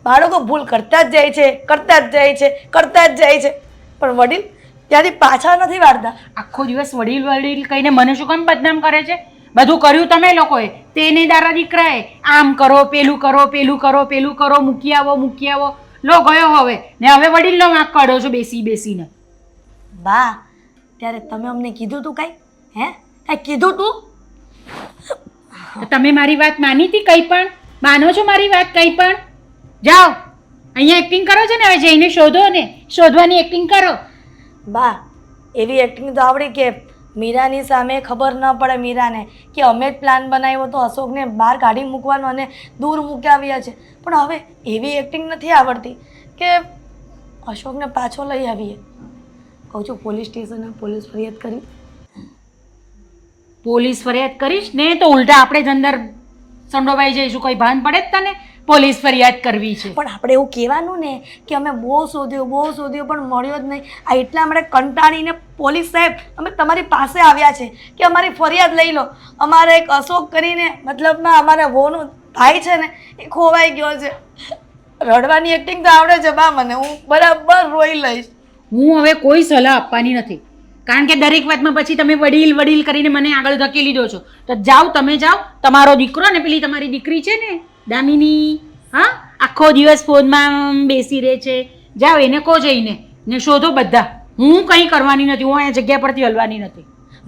S5: બાળકો ભૂલ કરતા જ જાય છે, કરતા જ જાય છે, કરતા જ જાય છે, પણ વડીલ ત્યાંથી પાછા નથી વાળતા.
S7: આખો દિવસ વડીલ વડીલ કહીને મને શું કામ બદનામ કરે છે? બધું કર્યું તમે લોકોએ, તેને દારા દીકરાએ આમ કરો, પેલું કરો, પેલું કરો, પેલું કરો, મૂકી આવો, લો ગયો હવે, ને હવે વડીલનો વાંક કાઢો છો બેસીને.
S5: બા, ત્યારે તમે અમને કીધું તું કાંઈ? કાંઈ કીધું તું?
S7: તો તમે મારી વાત માની હતી? કંઈ પણ માનો છો મારી વાત? કંઈ પણ? જાઓ, અહીંયા એક્ટિંગ કરો છો ને, હવે જઈને શોધો ને, શોધવાની એક્ટિંગ કરો.
S5: બા, એવી એક્ટિંગ તો આવડી કે મીરાની સામે ખબર ન પડે મીરાને કે અમે જ પ્લાન બનાવ્યો તો અશોકને બહાર કાઢી મૂકવાનો અને દૂર મૂકી આવ્યા છે, પણ હવે એવી એક્ટિંગ નથી આવડતી કે અશોકને પાછો લઈ આવીએ. કહું છું પોલીસ સ્ટેશને પોલીસ ફરિયાદ કરી.
S7: પોલીસ ફરિયાદ કરીશ ને તો ઉલટા આપણે જ અંદર સંડોવાઈ જઈશું. કોઈ ભાન પડે જ તને પોલીસ ફરિયાદ કરવી છે?
S5: પણ આપણે એવું કહેવાનું ને કે અમે બહુ શોધ્યો પણ મળ્યો જ નહીં. આ એટલા માટે કંટાળીને પોલીસ સાહેબ અમે તમારી પાસે આવ્યા છે કે અમારી ફરિયાદ લઈ લો. અમારે એક અશોક કરીને મતલબમાં અમારા વહુનો ભાઈ છે ને એ ખોવાઈ ગયો છે. રડવાની એક્ટિંગ તો આવડે છે બા મને, હું બરાબર રોઈ લઈશ.
S7: હું હવે કોઈ સલાહ આપવાની નથી, કારણ કે દરેક વાતમાં પછી તમે વડીલ કરીને મને આગળ ધકેલી દો છો. તો જાઓ, તમે જાઓ, તમારો દીકરો ને પેલી તમારી દીકરી છે ને દામિની, હા, આખો દિવસ ફોનમાં બેસી રહે છે, જાઓ એને કહો જઈને ને શોધો બધા. હું કંઈ કરવાની નથી, હું અહીંયા જગ્યા પરથી હલવાની નથી.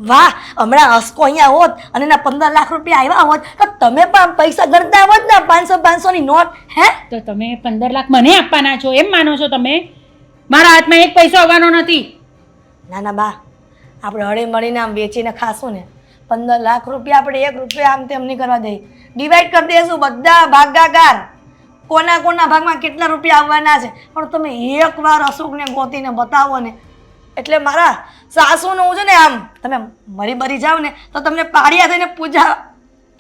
S5: વાહ, હમણાં અસ્કો અહીંયા હોત અને એના 15 લાખ રૂપિયા આવ્યા હોત તો તમે પણ પૈસા ગણતા હોત ને, 500-500ની નોટ.
S7: તો તમે 15 લાખ મને આપવાના છો એમ માનો છો તમે? મારા હાથમાં એક પૈસો આવવાનો નથી.
S5: ના બા, આપણે હળી મળીને આમ વેચીને ખાશું ને, 15 લાખ રૂપિયા આપણે 1 રૂપિયા આમ તેમ નહીં કરવા દઈએ, ડિવાઈડ કરી દઈશું બધા ભાગાકાર, કોના ભાગમાં કેટલા રૂપિયા આવવાના છે. પણ તમે એકવાર અશોકને ગોતીને બતાવો ને, એટલે મારા સાસુનું હું છે ને આમ તમે મરી બરી જાવ ને તો તમને પાડિયા થઈને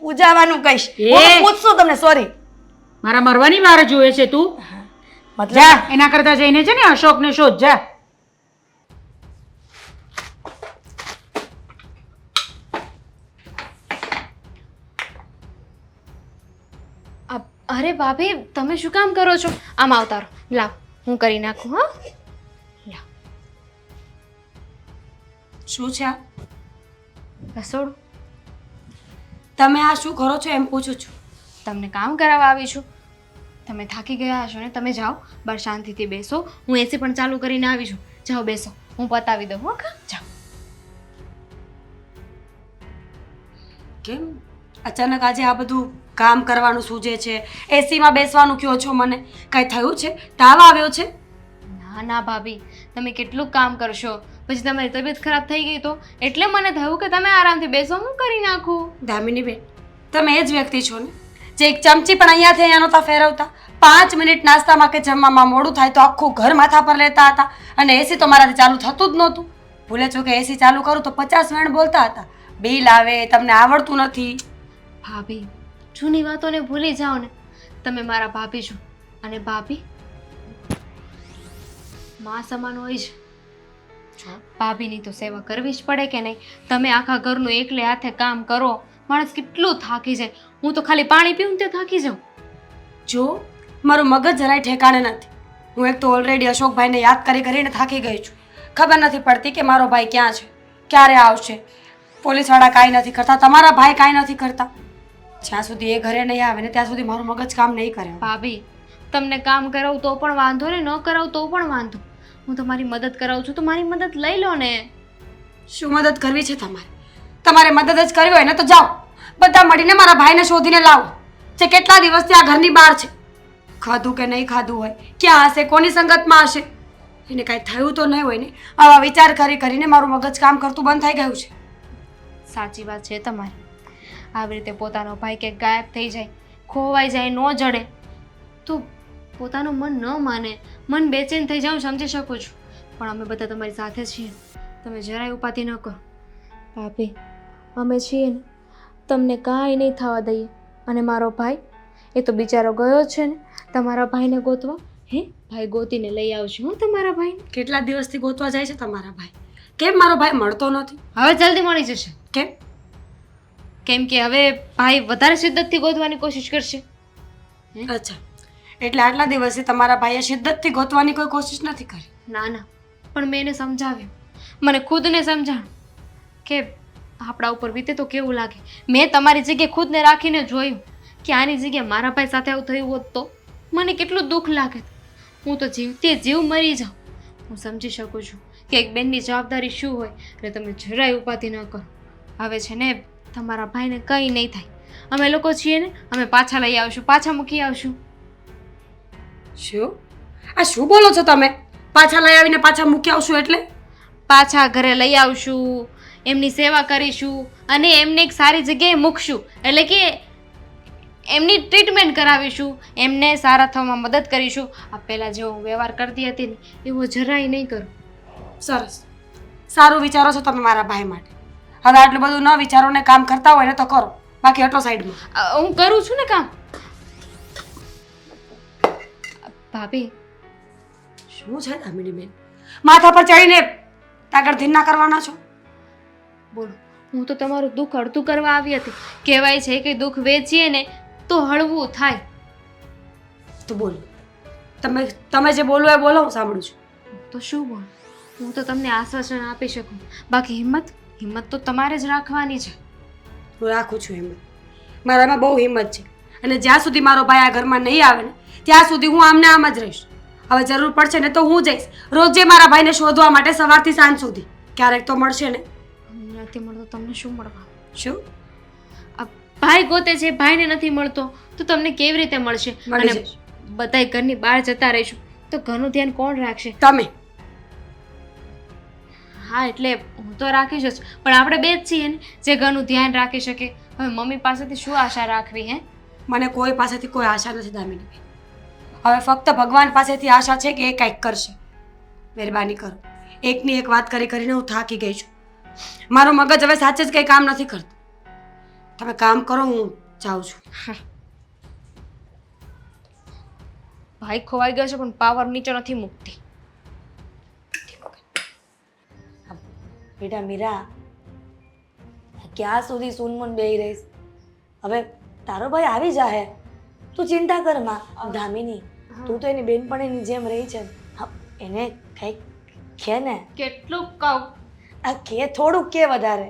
S5: પૂજાવાનું કહીશ. હું પૂછશું તમને, સોરી.
S7: મારા મરવાની વાર જોવે છે તું?
S5: મતલબ
S7: જા, એના કરતા જઈને છે ને અશોકને શોધ, જા.
S3: અરે ભાભી, તમે શું કામ કરો છો? આમ આવતા રહો, લાવ હું કરી નાખું. હા, લાવ.
S4: શું છે આ?
S3: રસોડું.
S4: તમે આ શું કરો છો એમ પૂછું છું.
S3: તમને કામ કરાવવા આવી છું. તમે થાકી ગયા હશો ને, તમે જાઓ બહાર શાંતિથી બેસો. હું એસી પણ ચાલુ કરીને આવી છું. જાઓ બેસો, હું પતાવી દઉં. હો કા, જાઓ.
S4: કેમ અચાનક આજે આ બધું કામ કરવાનું સૂજે છે? એસીમાં બેસવાનું કહો છો મને, કાંઈ થયું છે? તાવ આવ્યો છે?
S3: ના ભાભી, તમે કેટલું કામ કરશો, પછી તમારી તબિયત ખરાબ થઈ ગઈ તો એટલે મને થયું કે તમે આરામથી બેસો, હું કરી નાખું.
S4: દામિની બેન, તમે એ જ વ્યક્તિ છો ને જે એક ચમચી પણ અહીંયાથી અહીંયા નહોતા ફેરવતા? 5 મિનિટ નાસ્તામાં કે જમવામાં મોડું થાય તો આખું ઘર માથા પર લેતા હતા, અને એસી તો મારાથી ચાલુ થતું જ નહોતું. ભૂલે છો કે એસી ચાલુ કરું તો 50 વેણ બોલતા હતા, બિલ આવે, તમને આવડતું નથી.
S3: ભાભી, જૂની વાતોને ભૂલી જાઓ ને. તમે મારા ભાભી છો, અને ભાભી માં સમાન હોય છે. ભાભીની તો સેવા કરવી જ પડે કે નહીં? તમે આખા ઘરનું એકલે હાથે કામ કરો, માણસ કેટલું થાકી જાય. હું તો ખાલી પાણી પીવું તે થાકી જાઉં.
S4: જો મારું મગજ જરાય ઠેકાણે નથી. હું એક તો ઓલરેડી અશોકભાઈને યાદ કરીને થાકી ગઈ છું. ખબર નથી પડતી કે મારો ભાઈ ક્યાં છે, ક્યારે આવશે. પોલીસવાળા કાંઈ નથી કરતા, તમારા ભાઈ કાંઈ નથી કરતા. જ્યાં સુધી એ ઘરે નહીં આવે ને ત્યાં સુધી મારું મગજ કામ નહીં કરે.
S3: ભાભી, તમને કામ કરાવું તો પણ વાંધો ને, ન કરાવું તો પણ વાંધો. હું તમારી મદદ કરાવું છું તો મારી મદદ લઈ લો ને.
S4: શું મદદ કરવી છે તમારે? તમારે મદદ જ કરવી હોય ને તો જાઓ, બધા મળીને મારા ભાઈને શોધીને લાવો, જે કેટલા દિવસથી આ ઘરની બહાર છે. ખાધું કે નહીં ખાધું હોય, ક્યાં હશે, કોની સંગતમાં હશે, એને કાંઈ થયું તો નહીં હોય ને. આવા વિચાર કરીને મારું મગજ કામ કરતું બંધ થઈ ગયું છે.
S3: સાચી વાત છે તમારી. આવી રીતે પોતાનો ભાઈ કે ગાયબ થઈ જાય, ખોવાઈ જાય, ન જડે તો પોતાનું મન ન માને, મન બેચેન થઈ જાય, સમજી શકું છું. પણ અમે બધા તમારી સાથે છીએ, તમે જરાય ઉપાધિ ન કરો. ભાભી, અમે છીએ ને, તમને કાંઈ નહીં થવા દઈએ. અને મારો ભાઈ, એ તો બિચારો ગયો છે ને તમારા ભાઈને ગોતવા, હે ભાઈ ગોતીને લઈ આવશું હું તમારા ભાઈને.
S4: કેટલા દિવસથી ગોતવા જાય છે તમારા ભાઈ? કેમ મારો ભાઈ મળતો નથી?
S3: હવે જલ્દી મળી જશે.
S4: કેમ?
S3: કેમ કે હવે ભાઈ વધારે શિદ્દતથી ગોતવાની કોશિશ કરશે.
S4: અચ્છા, એટલે આટલા દિવસથી તમારા ભાઈએ શિદ્દતથી ગોતવાની કોઈ કોશિશ નથી કરી?
S3: ના ના, પણ મેં એને સમજાવ્યું, મને ખુદને સમજાણું કે આપણા ઉપર વીતે તો કેવું લાગે. મેં તમારી જગ્યાએ ખુદને રાખીને જોયું કે આની જગ્યાએ મારા ભાઈ સાથે આવું થયું હોત તો મને કેટલું દુઃખ લાગે. હું તો જીવતે જીવ મરી જાઉં. હું સમજી શકું છું કે એક બેનની જવાબદારી શું હોય અને તમે જરાય ઉપાધિ ન કરો. હવે છે ને તમારા ભાઈને કંઈ નહીં થાય. અમે લોકો છીએ ને, અમે પાછા લઈ આવશું, પાછા મૂકી આવશું.
S4: શું? આ શું બોલો છો તમે? પાછા લઈ આવીને પાછા મૂકી આવશું એટલે?
S3: પાછા ઘરે લઈ આવશું, એમની સેવા કરીશું અને એમને એક સારી જગ્યાએ મૂકશું. એટલે કે એમની ટ્રીટમેન્ટ કરાવીશું, એમને સારા થવામાં મદદ કરીશું. આ પહેલાં જેવો હું વ્યવહાર કરતી હતી ને એવો જરાય નહીં કરું.
S4: સરસ, સારું વિચારો છો તમે મારા ભાઈ માટે. હવે આટલું બધું ન વિચારો ને કામ કરતા હોય ને તો કરો, બાકી હટો સાઈડમાં.
S3: હું કરું છું ને કામ. ભાભી
S4: શું છે દામિનીબેન? માથા પર ચડીને તાગડ ધીન ના કરવાના છો?
S3: બોલો, હું તો તમારું દુઃખ હળતું કરવા આવી હતી. કહેવાય છે કે દુઃખ વેચીએ ને તો હળવું થાય.
S4: તો બોલો, તમે જે બોલો એ બોલો, હું સાંભળું છું.
S3: તો શું બોલ? હું તો તમને આશ્વાસન આપી શકું, બાકી હિંમત તો તમારે જ રાખવાની છે.
S4: હું રાખું છું હિંમત. મારામાં બહુ હિંમત છે અને જ્યાં સુધી મારો ભાઈ આ ઘરમાં નહીં આવે ને ત્યાં સુધી હું આમને આમ જ રહીશ. હવે જરૂર પડશે ને તો હું જઈશ રોજે મારા ભાઈને શોધવા માટે, સવારથી સાંજ સુધી. ક્યારેક તો મળશે ને.
S3: નથી મળતો તમને શું મળવા?
S4: શું?
S3: ભાઈ ગોતે છે, ભાઈને નથી મળતો તો તમને કેવી રીતે મળશે?
S4: મળી
S3: અને
S4: જશે.
S3: બધાય ઘરની બહાર જતા રહીશું તો ઘરનું ધ્યાન કોણ રાખશે?
S4: તમે.
S3: હા એટલે હું તો રાખીશ જ, પણ આપણે બે જ છીએ ને જે ઘરનું ધ્યાન રાખી શકે. હવે મમ્મી પાસેથી શું આશા રાખવી? હે,
S4: મને કોઈ પાસેથી કોઈ આશા નથી દામિની. હવે ફક્ત ભગવાન પાસેથી આશા છે કે એ કંઈક કરશે. મહેરબાની કરો, એકની એક વાત કરી કરીને હું થાકી ગઈ છું. મારું મગજ હવે સાચે જ કંઈ કામ નથી કરતું. તમે કામ કરો, હું જાઉં છું.
S3: ભાઈ ખોવાઈ ગયો છે પણ પાવર નીચે નથી મૂકતી.
S5: બેટા મીરા, ક્યાં સુધી સૂનમૂન બેહી રહીશ? હવે તારો ભાઈ આવી જાહે, તું ચિંતા કર માં. ધામિની, તું તો એની બેનપણીની જેમ રહી છે, એને કંઈક કે ને.
S3: કેટલું કહું?
S5: આ કે થોડુંક કે વધારે.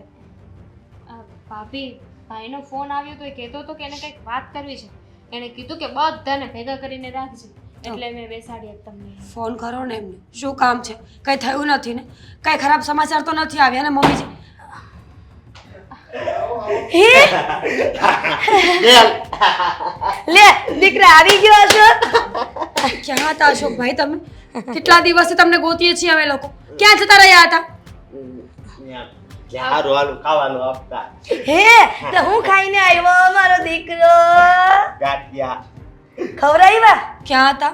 S3: ભાભી, ભાઈનો ફોન આવ્યો તો એ કહેતો હતો કે એને કંઈક વાત કરવી છે. એણે કીધું કે બધાને ભેગા કરીને રાખજે, એટલે મેં બેસાડી તમને.
S4: ફોન કરો ને એમને. શું કામ છે? કંઈ થયું નથી ને? કંઈ ખરાબ સમાચાર તો નથી આવ્યા ને મમ્મીજી?
S5: લે દીકરા આવી ગયો છો.
S4: ક્યાં હતા અશોકભાઈ તમે? કેટલા દિવસથી તમને ગોતીએ છીએ અમે લોકો. ક્યાં જતા રહ્યા હતા?
S1: સારું હાલું ખાવાનું આપતા.
S5: હે તો હું ખાઈને આવ્યો મારો દીકરો.
S1: ગાંઠિયા
S5: ખવડાવ્યા?
S4: ક્યાં હતા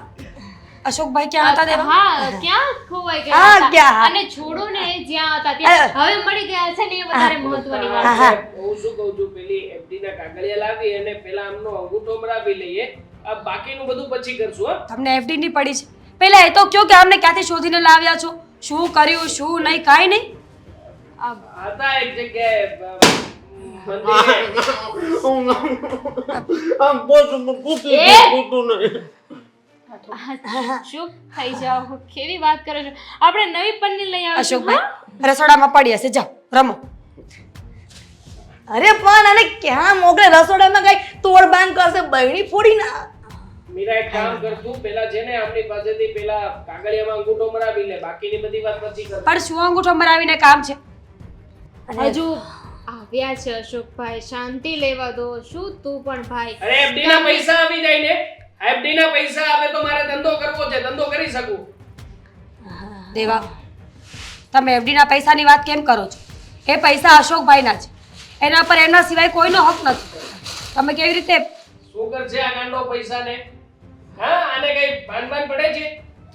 S4: અશોકભાઈ? ક્યાં હતા દેવા?
S3: હા, ક્યાં ખોવાઈ
S5: હા,
S3: ગયા હતા?
S5: ક્યાં?
S3: અને છોડો ને જ્યાં હતા ત્યાં હવે મળી ગયા છે ને એ વધારે મહત્વની વાત છે.
S6: હું શું કહું છું, પેલી FD ના કાગળિયા લાવી અને પેલા આમનો અંગૂઠો મરાવી લઈએ. આ બાકીનું બધું પછી કરશું. હો,
S4: તમને FD ની પડી છે? પહેલા એ તો કયો કે આમને ક્યાંથી શોધીને લાવ્યા છો? શું કર્યું, શું નહીં, કાંઈ નહીં?
S6: હતા એક જગ્યાએ મંદિરે.
S1: આમ બોસું કૂતું નહીં.
S3: શું થઈ જાવ? કેવી વાત કરો છો? આપણે નવી પન્ની લઈ આવીશું.
S4: અશોકભાઈ રસોડામાં પડી હશે, જાઓ રમો.
S5: અરે પણ આને ક્યાં મોકલે? રસોડામાં કઈ તોડ બાંધ કરશે, બહેણી ફોડી ના.
S6: મીરા એક કામ કરતું, પેલા છે ને આમની પાસેથી પેલા કાગળિયામાં અંગૂઠો મરાવી લે, બાકીની બધી વાત પછી કર.
S4: પણ શું અંગૂઠો મરાવીને કામ છે?
S3: હજુ આવ્યા છે અશોકભાઈ, શાંતિ લેવા દો. શું તું પણ ભાઈ?
S6: અરે FD ના પૈસા આવી જાય ને, FD ના પૈસા આવે તો મારે ધંધો કરવો છે, ધંધો કરી શકું.
S4: દેવા, તમે FD ના પૈસાની વાત કેમ કરો છો? એ પૈસા અશોકભાઈના છે, એના પર એમના સિવાય કોઈનો હક નથી. તમે કેવી રીતે?
S6: શું કરશે આ ગાંડો પૈસાને? હા, આને કઈ ભાન પડે છે?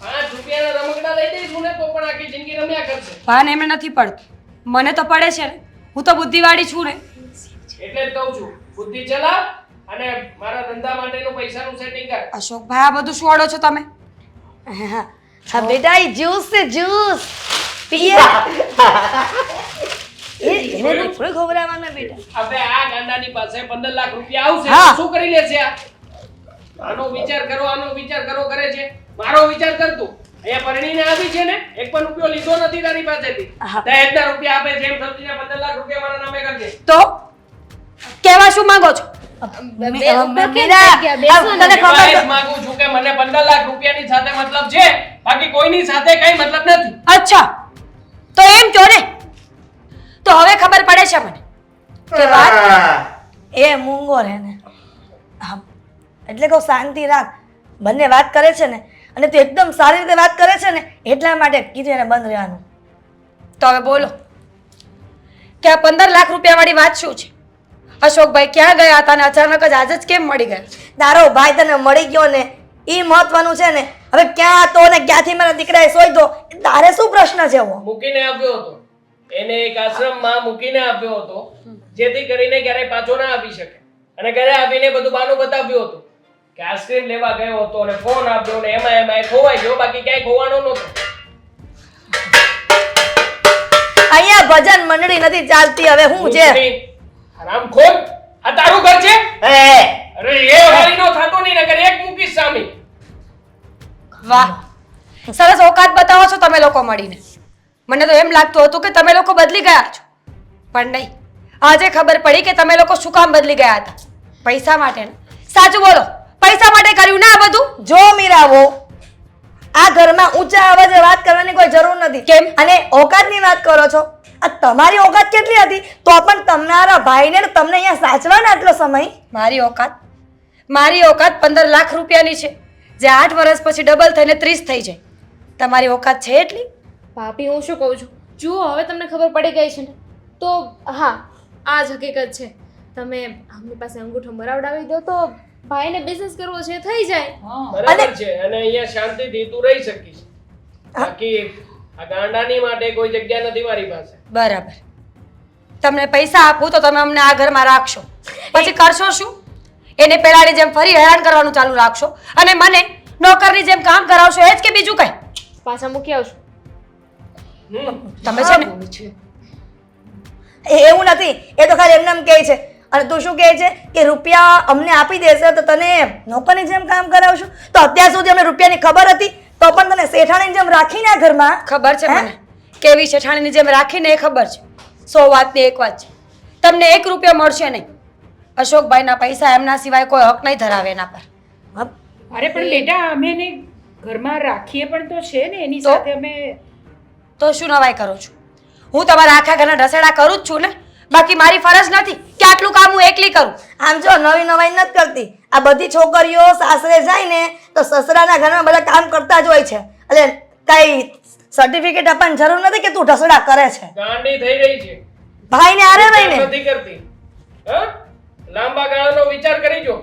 S6: 5 રૂપિયાના રમકડા લઈ દઈશું ને તો પણ આખી જિંદગી રમ્યા કરશે.
S4: ભાન એમને નથી પડતું, મને તો પડે છે ને. હું તો બુદ્ધિવાળી છું ને.
S6: એટલે જ કહું છું, બુદ્ધિ ચલાવ અને મારા ધંધા માટેનું પૈસાનું સેટિંગ કર.
S4: અશોકભાઈ આ બધું શું અડો છો તમે?
S5: હા બેટા એ જ્યુસ છે જ્યુસ પીએ એને તો થોડી ખવડાવવાના બેટા
S6: હવે આ ગાંડાની પાસે 15 લાખ રૂપિયા આવશે
S5: હા.
S6: તો શું કરી લેશે આ? આનો વિચાર કરો કરે છે. મારો વિચાર કર તું. અહીંયા પરણીને આવી છે ને, એક પણ રૂપિયો લીધો નથી તારી પાસેથી.
S5: હા.
S6: દહેજના રૂપિયા આપે છે એમ સમજીને 15 લાખ રૂપિયા મારા નામે કરજે.
S4: તો કહેવા શું માંગો છો?
S5: મીરા તને ખબર
S6: કહેવા એ જ
S5: તો-
S6: માંગુ છું કે મને 15 લાખ રૂપિયાની સાથે મતલબ છે, બાકી કોઈની સાથે કઈ મતલબ નથી.
S4: અચ્છા તો એમ કહો ને, તો હવે ખબર પડે છે મને કે વાત
S5: એ મૂંગો રહે ને હા એટલે કહું શાંતિ રાખ બંને વાત કરે છે ને અને તું એકદમ સારી રીતે વાત કરે છે ને એટલા માટે કીધું એને બંધ રહેવાનું
S4: તો હવે બોલો કે આ 15 લાખ રૂપિયા વાળી વાત શું છે? અશોકભાઈ ક્યાં ગયા હતા અને અચાનક જ આજે જ કેમ મળી ગયા?
S5: તારો ભાઈ તને મળી ગયો ને એ મહત્વનું છે ને હવે ક્યાં હતો ને ક્યાંથી મારા દીકરાએ શોધ્યો તારે શું પ્રશ્ન છે એવો
S6: મૂકીને આપ્યો હતો એને એક આશ્રમમાં મૂકીને આપ્યો હતો, જેથી કરીને ક્યારેય પાછો ના આવી શકે. અને ઘરે આવીને બધું બાનું બતાવ્યું હતું કે આઈસ્ક્રીમ લેવા ગયો હતો અને ફોન આપ્યો ને એમાં એ ખોવાઈ ગયો, બાકી ક્યાંય ખોવાનો નહોતો.
S5: અહીંયા ભજન મંડળી નથી ચાલતી હવે હું છે
S6: હરામખોર, આ તારું ઘર છે?
S1: એ
S6: અરે એ વાળીનો થાતો નહીં, નકર એક મૂકીશ સામે.
S4: વાહ, સરસ ઓકાત બતાવો છો તમે લોકો મળીને. મને તો એમ લાગતું હતું કે તમે લોકો બદલી ગયા છો, પણ નહીં. આજે ખબર પડી કે તમે લોકો શું કામ બદલી ગયા હતા. પૈસા માટે ને? સાચું બોલો, પૈસા માટે કર્યું ને આ બધું?
S5: જો મીરાવો આ ઘરમાં ઊંચા અવાજે વાત કરવાની કોઈ જરૂર નથી
S4: કેમ?
S5: અને ઓકાતની વાત કરો છો આ તમારી ઓકાત કેટલી હતી તો પણ તમારા ભાઈને ને તમને અહીંયા સાચવાના આટલો સમય
S4: મારી ઓકાત 15 લાખ રૂપિયાની છે, જે 8 વર્ષ પછી ડબલ થઈને 30 થઈ જાય. તમારી ઓકાત છે એટલી?
S3: ભાભી હું શું કહું છું, જુઓ હવે તમને ખબર પડી ગઈ છે ને, તો હા આ જ હકીકત છે. તમે આમની પાસે અંગૂઠો મરાવડાવી દો તો ભાઈને બિઝનેસ કરવો છે થઈ જાય.
S6: બરાબર છે, અને અહીંયા શાંતિથી તું રહી શકીશ. બાકી આ ગાંડાની માટે કોઈ જગ્યા નથી મારી પાસે.
S4: બરાબર. તમને પૈસા આપું તો તમે અમને આ ઘરમાં રાખશો, પછી કરશો શું? એને પેલાની જેમ ફરી હેરાન કરવાનું ચાલુ રાખશો અને મને નોકરની જેમ કામ કરાવશો, એ જ કે બીજું કઈ?
S3: પાછા મૂકી આવશું.
S4: તમે છે ને
S5: એવું નથી એ તો ખાલી એમને એમ કહે છે અને તું શું કહે છે કે રૂપિયા અમને આપી દેશે તો તને નોકરની જેમ કામ કરાવશું તો અત્યાર સુધી અમને રૂપિયાની ખબર હતી તો પણ તને શેઠાણીની જેમ રાખીને આ ઘરમાં
S4: ખબર છે
S5: હે?
S4: મને કેવી શેઠાણીની જેમ રાખીને એ ખબર છે. 100 વાતની એક વાત છે, તમને 1 રૂપિયો મળશે નહીં. અશોકભાઈના પૈસા એમના સિવાય કોઈ હક નહીં ધરાવે એના પર.
S7: અરે પણ બેટા અમે એને ઘરમાં રાખીએ પણ તો છે ને એની
S4: તો?
S7: સાથે અમે
S4: તો શું નવાઈ કરું છું? હું તમારા આખા ઘરના ઢસેડા કરું જ છું ને, બાકી મારી ફરજ નથી કે આટલું કામ હું એકલી કરું.
S5: આમ જો નવી નવાઈ નથી કરતી આ બધી છોકરીઓ સાસરે જાય ને તો સસરાના ઘરમાં બધા કામ કરતા જ હોય છે એટલે કઈ સર્ટિફિકેટ આપવાની જરૂર નથી કે તું ઢસડા કરે છે
S6: ગાંડી થઈ ગઈ છે,
S5: ભાઈને આરે
S6: વિચાર
S5: રહીને
S6: નથી કરતી. હા, લાંબા ગાળાનો વિચાર કરી જો.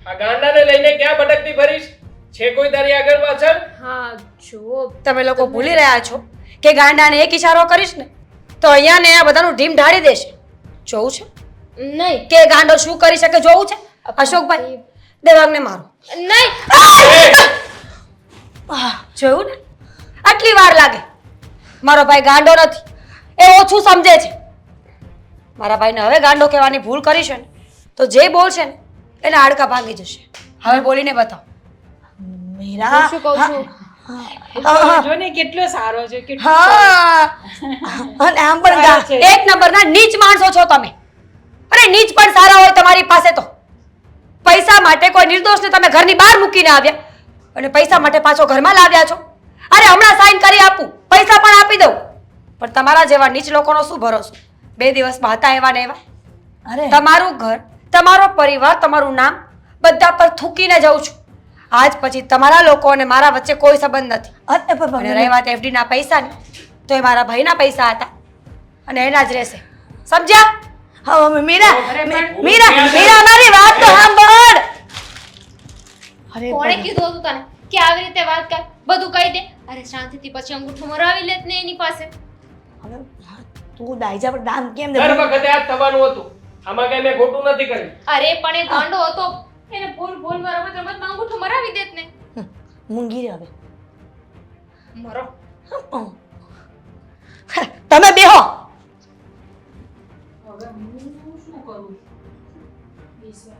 S6: આ ગાંડાને લઈને ક્યાં ભટકતી ફરીશ? છે કોઈ તારી આગળ પાછળ?
S3: હા જો
S4: તમે લોકો ભૂલી રહ્યા છો કે ગાંડાને એક ઈશારો કરીશ ને તો અહીંયા ને આ બધાનું ઢીમ ઢાળી દેશે. જોવું છે
S3: નહીં
S4: કે ગાંડો શું કરી શકે? જોવું છે? અશોકભાઈ, દેવાંગને મારો.
S3: નહીં.
S4: જોયું ને, આટલી વાર લાગે. મારો ભાઈ ગાંડો નથી, એ ઓછું સમજે છે. મારા ભાઈને હવે ગાંડો કહેવાની ભૂલ કરી છે ને તો જે બોલશે ને એને હાડકા ભાંગી જશે. હવે બોલીને બતાવો.
S5: મીરા
S3: હું શું કહું છું,
S7: જો ને કેટલો સારો છે, કેટલો
S5: હા અને આમ પણ
S7: સારો છે.
S4: એક નંબરના નીચ માણસો છો તમે. અરે નીચ પણ સારા હોય તમારી પાસે તો. પૈસા માટે કોઈ નિર્દોષને તમે ઘરની બહાર મૂકીને આવ્યા અને પૈસા માટે પાછો ઘરમાં લાવ્યા છો. અરે હમણાં સાઈન કરી આપું, પૈસા પણ આપી દઉં, પણ તમારા જેવા નીચ લોકોનો શું ભરોસો? 2 દિવસમાં હતા એવા ને એવા.
S5: અરે
S4: તમારું ઘર, તમારો પરિવાર, તમારું નામ બધા પર થૂકીને જઉં છું. આજ પછી તમારા લોકો અને મારા વચ્ચે કોઈ સંબંધ નથી. અને રહી વાત FD ના પૈસાની, તો એ મારા ભાઈના પૈસા હતા અને એના જ રહેશે. સમજ્યા?
S5: હા મીરા મીરા મીરા મારી વાત તો સાંભળ અરે
S3: કોણે કીધું હતું તને કે આવી રીતે વાત કર, બધું કહી દે? અરે શાંતિથી પછી અંગૂઠો મરાવી લેત ને એની પાસે.
S5: હવે તું દાઈજા પર દામ કેમ દે
S6: દર વખતે આ જ થવાનું હતું. આમાં કઈ મેં ખોટું નથી કર્યું.
S3: અરે પણ એ ગાંડો હતો, એને ભૂલમાં રમતમાં અંગૂઠો મરાવી દેત ને.
S5: મૂંગી રે હવે
S7: મરો.
S5: તમે બેહો.
S7: હવે હું શું કરું? વિશ્વા